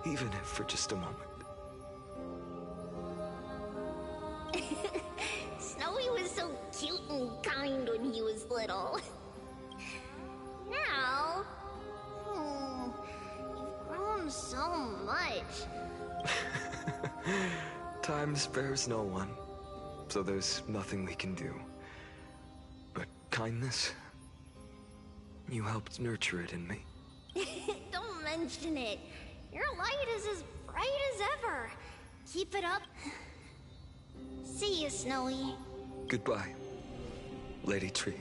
Even if for just a moment. Snowy was so cute and kind when he was little. Now... you've grown so much. Time spares no one, so there's nothing we can do. But kindness, you helped nurture it in me. Don't mention it. Your light is as bright as ever. Keep it up. See you, Snowy. Goodbye, Lady Trian.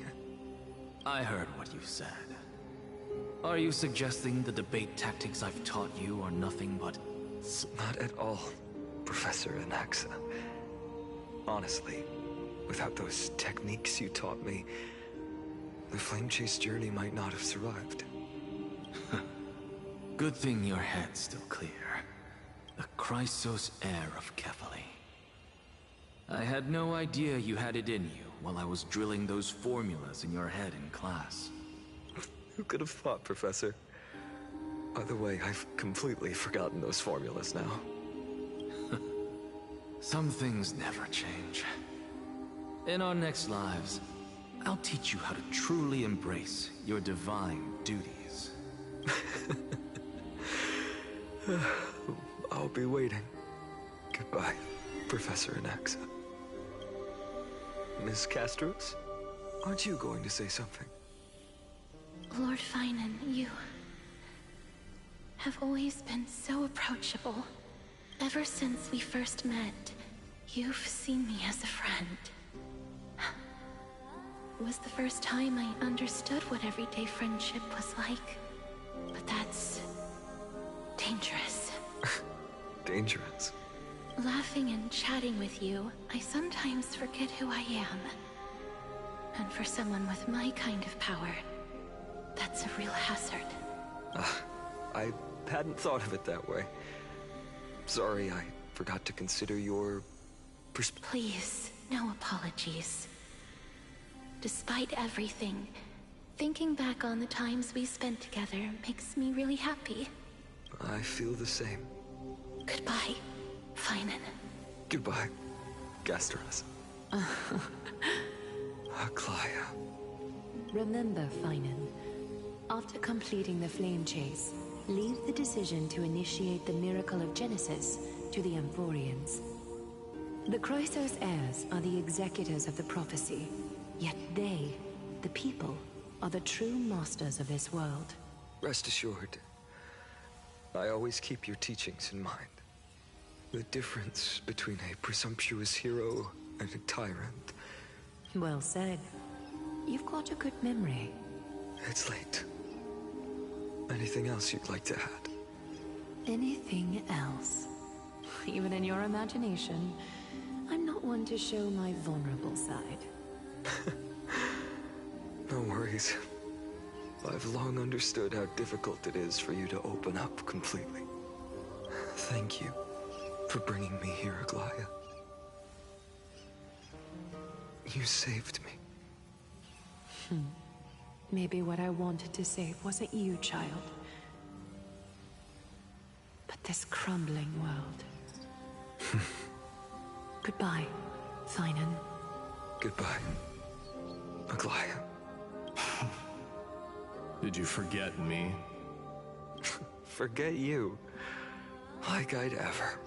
I heard what you said. Are you suggesting the debate tactics I've taught you are nothing but... Not at all, Professor Anaxa. Honestly, without those techniques you taught me, the Flame Chase journey might not have survived. Good thing your head's still clear. The Chrysos heir of Kefali. I had no idea you had it in you while I was drilling those formulas in your head in class. Who could have thought, Professor? By the way, I've completely forgotten those formulas now. Some things never change. In our next lives, I'll teach you how to truly embrace your divine duties. I'll be waiting. Goodbye, Professor Anaxa. Miss Castros, aren't you going to say something? Lord Finan, you have always been so approachable. Ever since we first met, you've seen me as a friend. It was the first time I understood what everyday friendship was like. But that's... dangerous. Dangerous? Laughing and chatting with you, I sometimes forget who I am. And for someone with my kind of power, that's a real hazard. I hadn't thought of it that way. Sorry, I forgot to consider your... Please, no apologies. Despite everything, thinking back on the times we spent together makes me really happy. I feel the same. Goodbye, Finan. Goodbye, Gasteras. Aglaia. Remember, Finan, after completing the Flame Chase, leave the decision to initiate the miracle of Genesis to the Amphorians. The Chrysos heirs are the executors of the prophecy, yet they, the people, are the true masters of this world. Rest assured, I always keep your teachings in mind. The difference between a presumptuous hero and a tyrant. Well said. You've got a good memory. It's late. Anything else you'd like to add? Anything else? Even in your imagination, I'm not one to show my vulnerable side. No worries. I've long understood how difficult it is for you to open up completely. Thank you for bringing me here, Aglaya. You saved me. Maybe what I wanted to save wasn't you, child. But this crumbling world. Goodbye, Finan. Goodbye, Aglaya. Did you forget me? Forget you? Like I'd ever.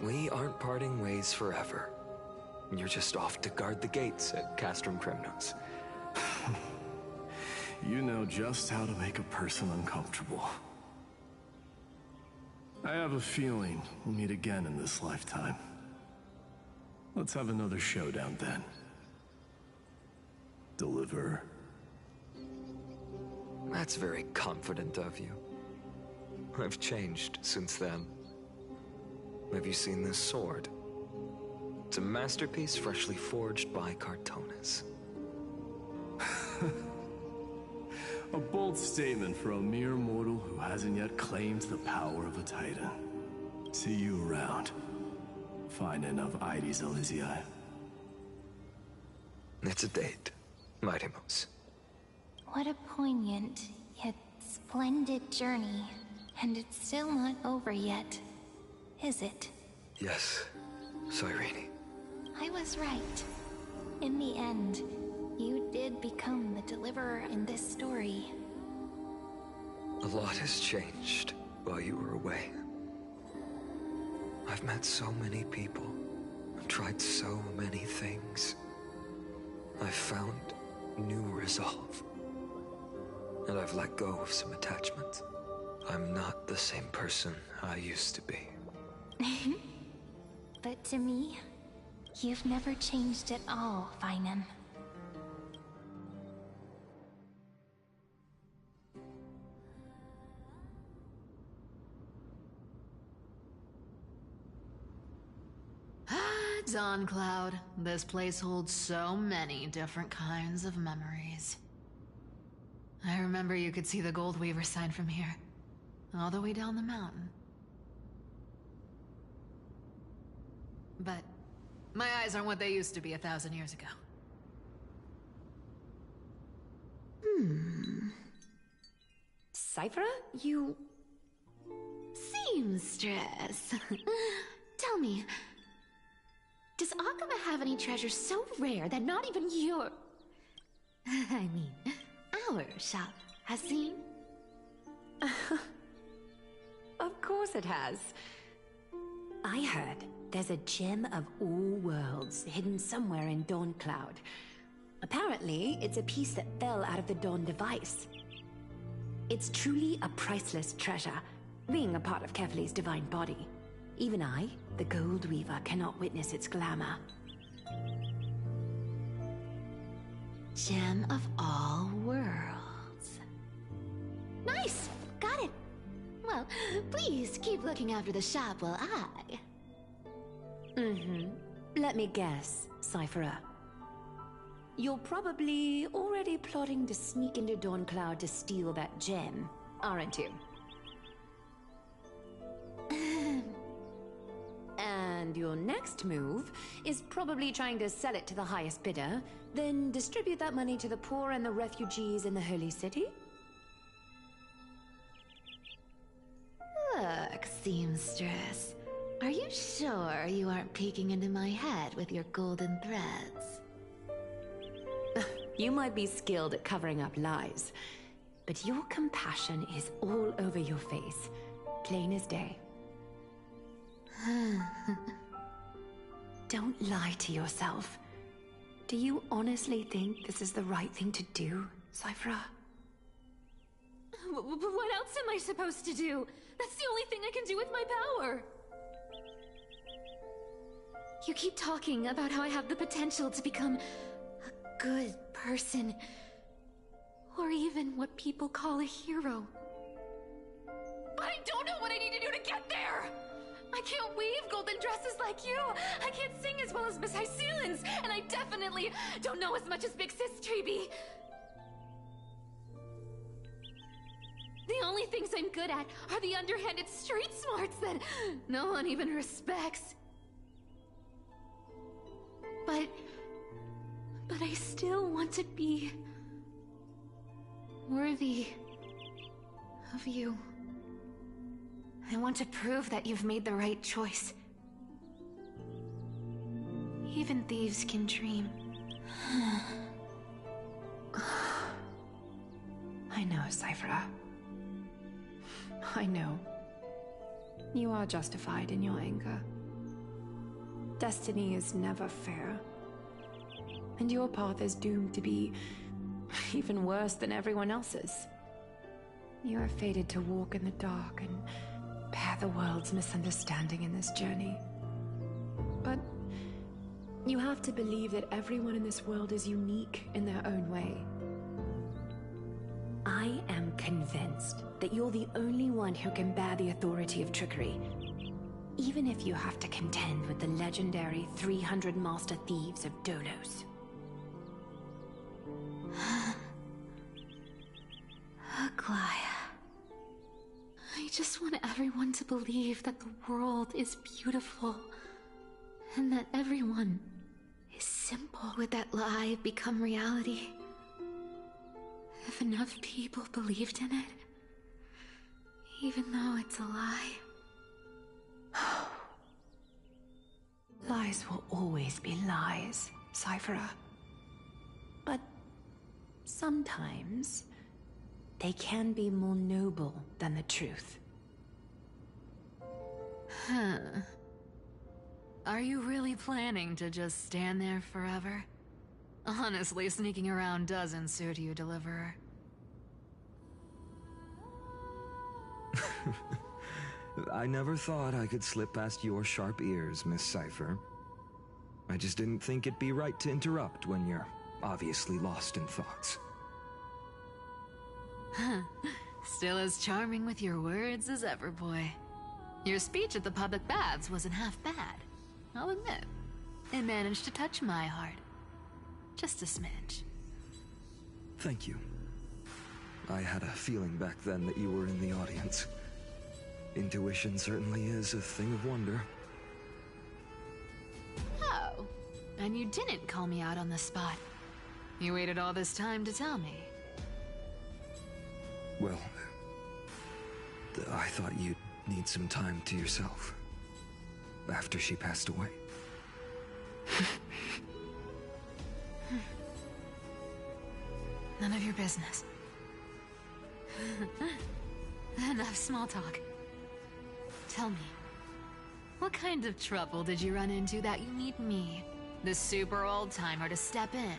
We aren't parting ways forever. You're just off to guard the gates at Castrum Crimnos. You know just how to make a person uncomfortable. I have a feeling we'll meet again in this lifetime. Let's have another showdown then. Deliver. That's very confident of you. I've changed since then. Have you seen this sword? It's a masterpiece freshly forged by Cartonis. A bold statement for a mere mortal who hasn't yet claimed the power of a titan. See you around. Finan of Ides Elysiae. It's a date, Mightimos. What a poignant, yet splendid journey. And it's still not over yet, is it? Yes, Cyrene. I was right. In the end, you did become the deliverer in this story. A lot has changed while you were away. I've met so many people, I've tried so many things. I've found new resolve. And I've let go of some attachments. I'm not the same person I used to be. But to me, you've never changed at all, Finan. Dawn Cloud. This place holds so many different kinds of memories. I remember you could see the Gold Weaver sign from here, all the way down the mountain. But my eyes aren't what they used to be 1,000 years ago. Cyphra, you... seamstress. Tell me, does Akama have any treasures so rare that not even your... I mean, our shop has seen? Of course it has. I heard there's a gem of all worlds hidden somewhere in Dawn Cloud. Apparently, it's a piece that fell out of the Dawn device. It's truly a priceless treasure, being a part of Kefali's divine body. Even I, the Gold Weaver, cannot witness its glamour. Gem of all worlds. Nice! Got it! Well, please keep looking after the shop while I... Let me guess, Cyphra. You're probably already plotting to sneak into Dawn Cloud to steal that gem, aren't you? And your next move is probably trying to sell it to the highest bidder, then distribute that money to the poor and the refugees in the Holy City? Look, seamstress. Are you sure you aren't peeking into my head with your golden threads? You might be skilled at covering up lies, but your compassion is all over your face, plain as day. Don't lie to yourself. Do you honestly think this is the right thing to do, Cyphra? What else am I supposed to do? That's the only thing I can do with my power. You keep talking about how I have the potential to become a good person. Or even what people call a hero. But I don't know what I need to do to get there! I can't weave golden dresses like you! I can't sing as well as Miss Hyceelins! And I definitely don't know as much as Big Sis Treeby! only things I'm good at are the underhanded street smarts that no one even respects. But I still want to be worthy of you. I want to prove that you've made the right choice. Even thieves can dream. I know, Cypher. I know. You are justified in your anger. Destiny is never fair. And your path is doomed to be even worse than everyone else's. You are fated to walk in the dark and bear the world's misunderstanding in this journey. But you have to believe that everyone in this world is unique in their own way. I am convinced that you're the only one who can bear the authority of trickery, even if you have to contend with the legendary 300 master thieves of Dolos. Aglaya. I just want everyone to believe that the world is beautiful, and that everyone is simple. Would that lie become reality? If enough people believed in it, even though it's a lie. Lies will always be lies, Cypher. But sometimes they can be more noble than the truth. Huh. Are you really planning to just stand there forever? Honestly, sneaking around doesn't suit you, Deliverer. I never thought I could slip past your sharp ears, Miss Cypher. I just didn't think it'd be right to interrupt when you're obviously lost in thoughts. Still as charming with your words as ever, boy. Your speech at the public baths wasn't half bad, I'll admit. It managed to touch my heart. Just a smidge. Thank you. I had a feeling back then that you were in the audience. Intuition certainly is a thing of wonder. Oh, and you didn't call me out on the spot. You waited all this time to tell me. Well, I thought you'd need some time to yourself after she passed away. None of your business. Enough small talk. Tell me, what kind of trouble did you run into that you need me, the super old-timer, to step in?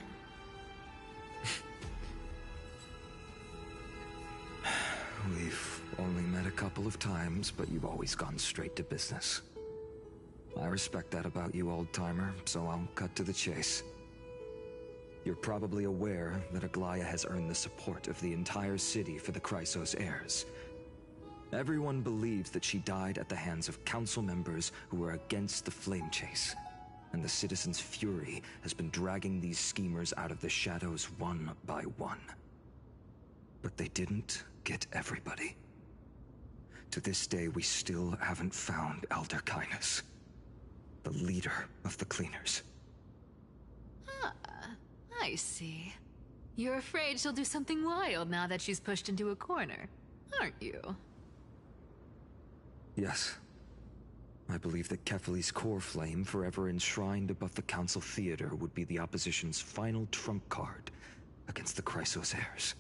We've only met a couple of times, but you've always gone straight to business. I respect that about you, old-timer, so I'll cut to the chase. You're probably aware that Aglaya has earned the support of the entire city for the Chrysos heirs. Everyone believes that she died at the hands of council members who were against the flame chase, and the citizens' fury has been dragging these schemers out of the shadows one by one. But they didn't get everybody. To this day, we still haven't found Elder Kindness, the leader of the cleaners. I see. You're afraid she'll do something wild now that she's pushed into a corner, aren't you? Yes. I believe that Kefali's core flame, forever enshrined above the council theater, would be the opposition's final trump card against the Chrysos heirs.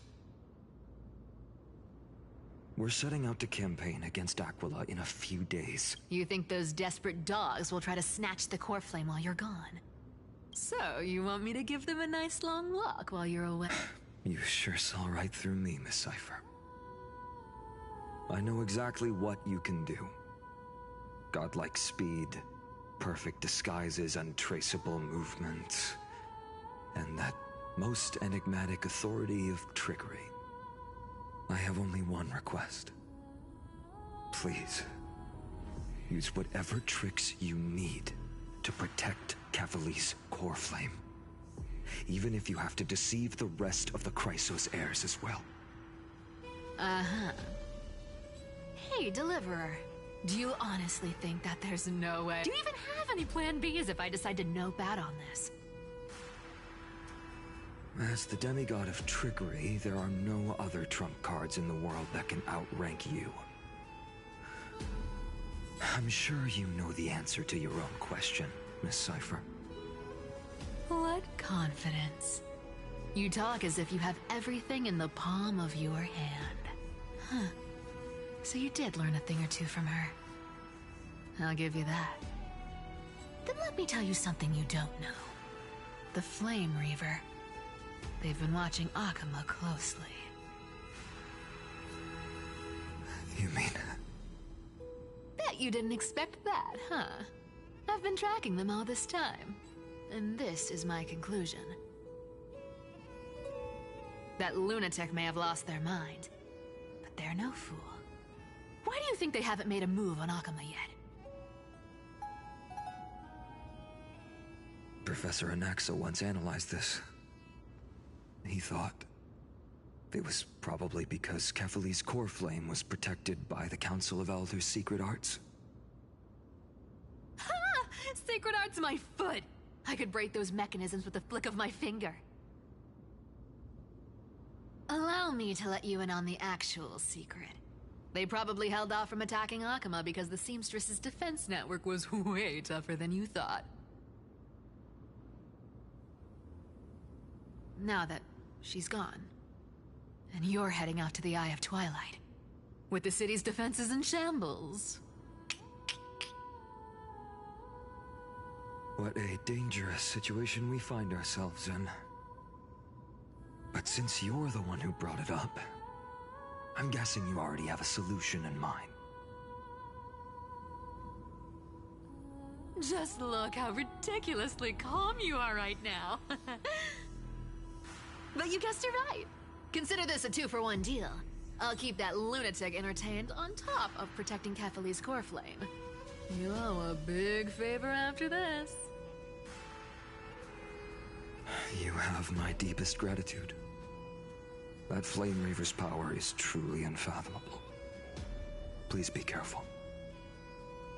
We're setting out to campaign against Aquila in a few days. You think those desperate dogs will try to snatch the core flame while you're gone? So, you want me to give them a nice long walk while you're away? You sure saw right through me, Miss Cypher. I know exactly what you can do. Godlike speed, perfect disguises, untraceable movement, and that most enigmatic authority of trickery. I have only one request. Please, use whatever tricks you need to protect Kefali's core flame. Even if you have to deceive the rest of the Chrysos heirs as well. Uh-huh. Hey, Deliverer. Do you honestly think that there's no way? Do you even have any plan Bs if I decide to nope out on this? As the demigod of trickery, there are no other trump cards in the world that can outrank you. I'm sure you know the answer to your own question, Miss Cipher. What confidence. You talk as if you have everything in the palm of your hand. Huh. So you did learn a thing or two from her. I'll give you that. Then let me tell you something you don't know. The Flame Reaver. They've been watching Akama closely. You mean... Bet you didn't expect that, huh? I've been tracking them all this time. And this is my conclusion. That lunatic may have lost their mind, but they're no fool. Why do you think they haven't made a move on Akama yet? Professor Anaxa once analyzed this. He thought it was probably because Kefali's core flame was protected by the Council of Elders' secret arts. Ha! Secret art's my foot! I could break those mechanisms with the flick of my finger. Allow me to let you in on the actual secret. They probably held off from attacking Akama because the Seamstress's defense network was way tougher than you thought. Now that she's gone, and you're heading out to the Eye of Twilight, with the city's defenses in shambles. What a dangerous situation we find ourselves in. But since you're the one who brought it up, I'm guessing you already have a solution in mind. Just look how ridiculously calm you are right now. But you guessed it right. Consider this a 2-for-1 deal. I'll keep that lunatic entertained on top of protecting Kefali's core flame. You owe a big favor after this. You have my deepest gratitude. That Flame Reaver's power is truly unfathomable. Please be careful.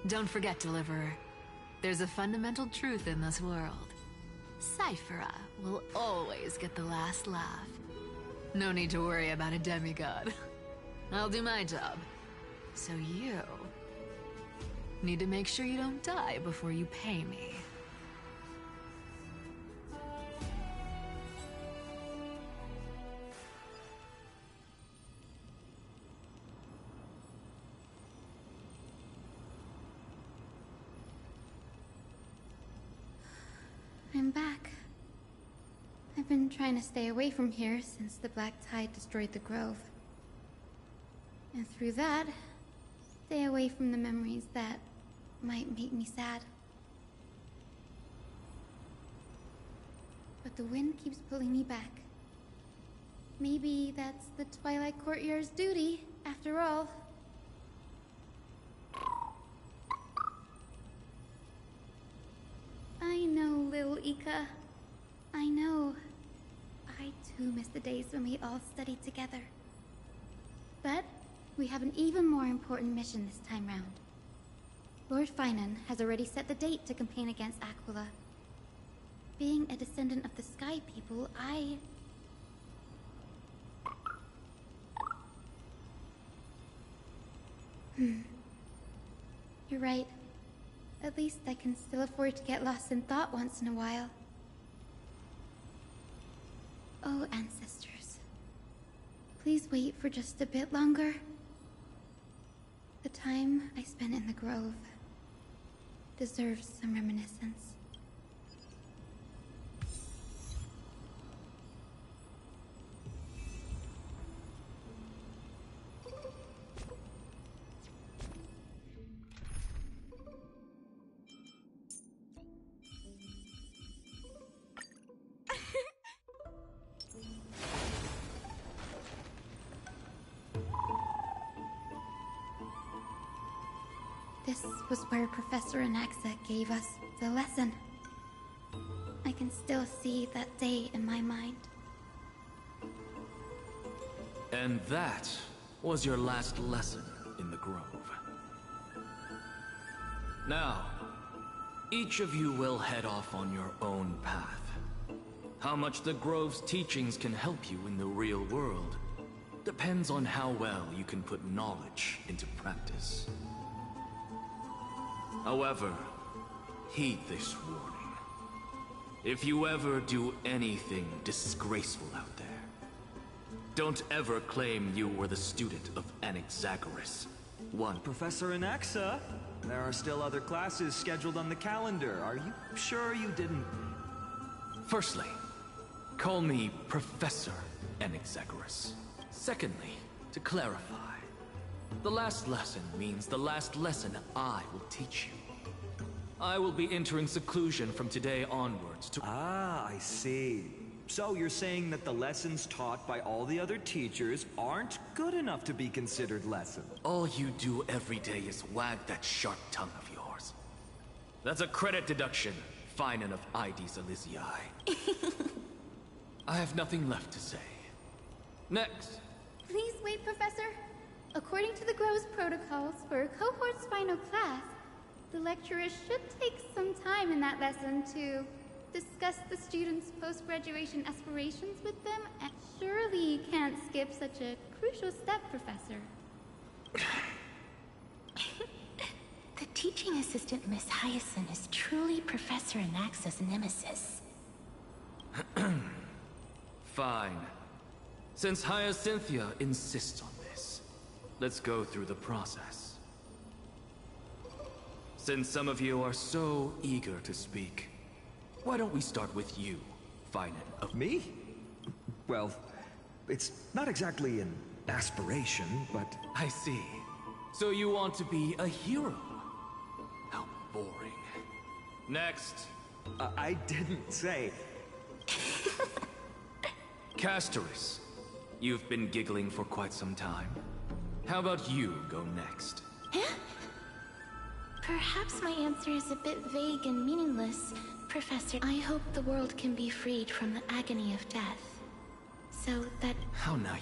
Don't forget, Deliverer. There's a fundamental truth in this world. Cyphera will always get the last laugh. No need to worry about a demigod. I'll do my job. So you need to make sure you don't die before you pay me. I'm back. I've been trying to stay away from here since the Black Tide destroyed the grove. And through that, stay away from the memories that might make me sad. But the wind keeps pulling me back. Maybe that's the Twilight Courtyard's duty, after all. I know, little Ika. I know. I too miss the days when we all studied together. But we have an even more important mission this time round. Lord Finan has already set the date to campaign against Aquila. Being a descendant of the Sky People, You're right. At least I can still afford to get lost in thought once in a while. Oh, ancestors. Please wait for just a bit longer. The time I spent in the grove deserves some reminiscence. This was where Professor Anaxa gave us the lesson. I can still see that day in my mind. And that was your last lesson in in the grove. Now, each of you will head off on your own path. How much the grove's teachings can help you in the real world depends on how well you can put knowledge into practice. However, heed this warning. If you ever do anything disgraceful out there, don't ever claim you were the student of Anaxagoras. Professor Anaxa, there are still other classes scheduled on the calendar. Are you sure you didn't... Firstly, call me Professor Anaxagoras. Secondly, to clarify, the last lesson means the last lesson I will teach you. I will be entering seclusion from today onwards to... Ah, I see. So you're saying that the lessons taught by all the other teachers aren't good enough to be considered lessons? All you do every day is wag that sharp tongue of yours. That's a credit deduction, Finan of Ides Elysiae. I have nothing left to say. Next. Please wait, Professor. According to the Grove's protocols for a cohort's final class, the lecturer should take some time in that lesson to discuss the students' post-graduation aspirations with them, and surely you can't skip such a crucial step, Professor. The teaching assistant, Miss Hyacinth, is truly Professor Anaxa's nemesis. Fine. Since Hyacinthia insists on this, let's go through the process. Since some of you are so eager to speak, why don't we start with you, Finan of... Me? Well, it's not exactly an aspiration, but... I see. So you want to be a hero? How boring. Next. I didn't say... Castoris, you've been giggling for quite some time. How about you go next? Perhaps my answer is a bit vague and meaningless, Professor. I hope the world can be freed from the agony of death. So that... How naive.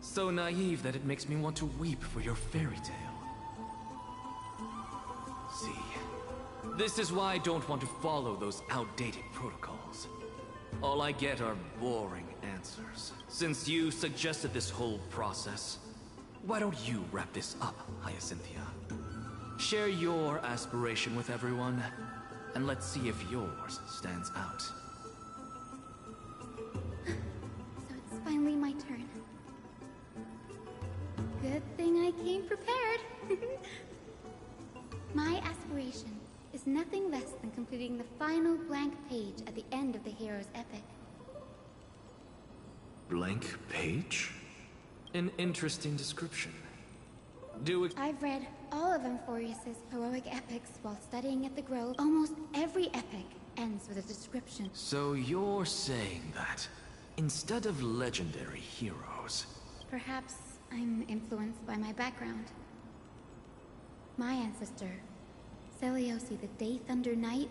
So naive that it makes me want to weep for your fairy tale. See, this is why I don't want to follow those outdated protocols. All I get are boring answers. Since you suggested this whole process, why don't you wrap this up, Hyacinthia? Share your aspiration with everyone, and let's see if yours stands out. So it's finally my turn. Good thing I came prepared. My aspiration is nothing less than completing the final blank page at the end of the hero's epic. Blank page? An interesting description. I've read all of Amphorius's heroic epics while studying at the Grove. Almost every epic ends with a description. So you're saying that, instead of legendary heroes... Perhaps I'm influenced by my background. My ancestor, Seliosi the Day Thunder Knight,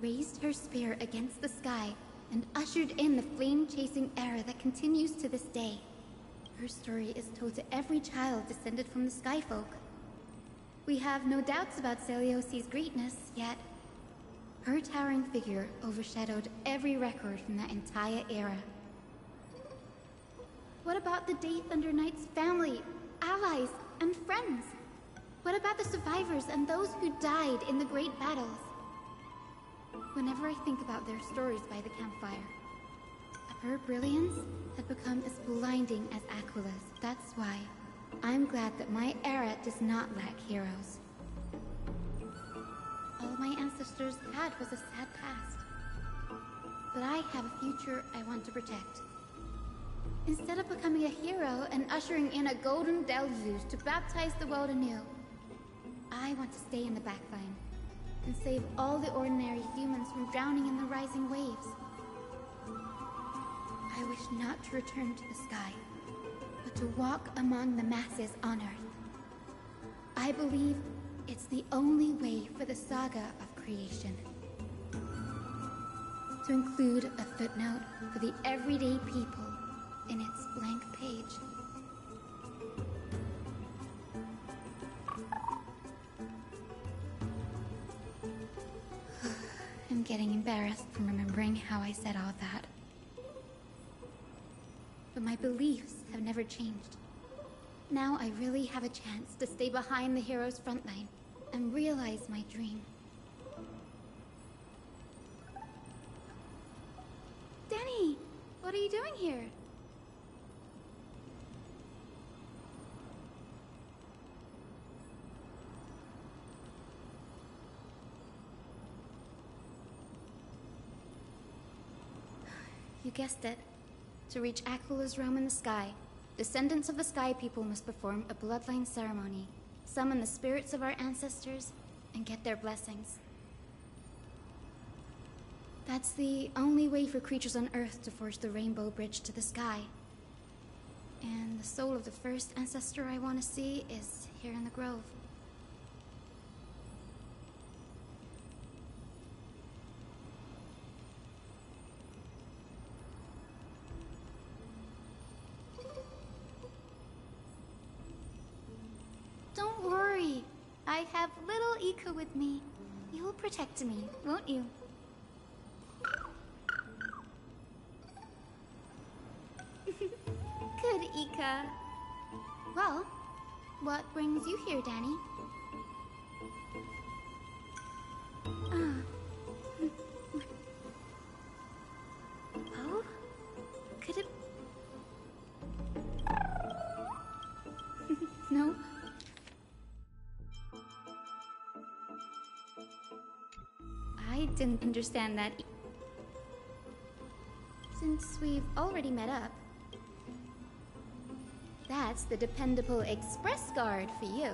raised her spear against the sky and ushered in the flame-chasing era that continues to this day. Her story is told to every child descended from the Skyfolk. We have no doubts about Seliosi's greatness, yet her towering figure overshadowed every record from that entire era. What about the Day Thunder Knight's family, allies, and friends? What about the survivors and those who died in the great battles? Whenever I think about their stories by the campfire, her brilliance had become as blinding as Aquila's. That's why I'm glad that my era does not lack heroes. All my ancestors had was a sad past. But I have a future I want to protect. Instead of becoming a hero and ushering in a golden deluge to baptize the world anew, I want to stay in the backline and save all the ordinary humans from drowning in the rising waves. I wish not to return to the sky, but to walk among the masses on Earth. I believe it's the only way for the saga of creation. To include a footnote for the everyday people in its blank page. I'm getting embarrassed from remembering how I said all that. But my beliefs have never changed. Now I really have a chance to stay behind the hero's front line and realize my dream. Danny, what are you doing here? You guessed it. To reach Aquala's realm in the sky, descendants of the Sky People must perform a bloodline ceremony, summon the spirits of our ancestors, and get their blessings. That's the only way for creatures on Earth to forge the rainbow bridge to the sky. And the soul of the first ancestor I want to see is here in the grove. Don't worry. I have little Ika with me. You'll protect me, won't you? Good, Ika. Well, what brings you here, Danny? Oh? Could it... No? I didn't understand that. Since we've already met up, that's the dependable express guard for you.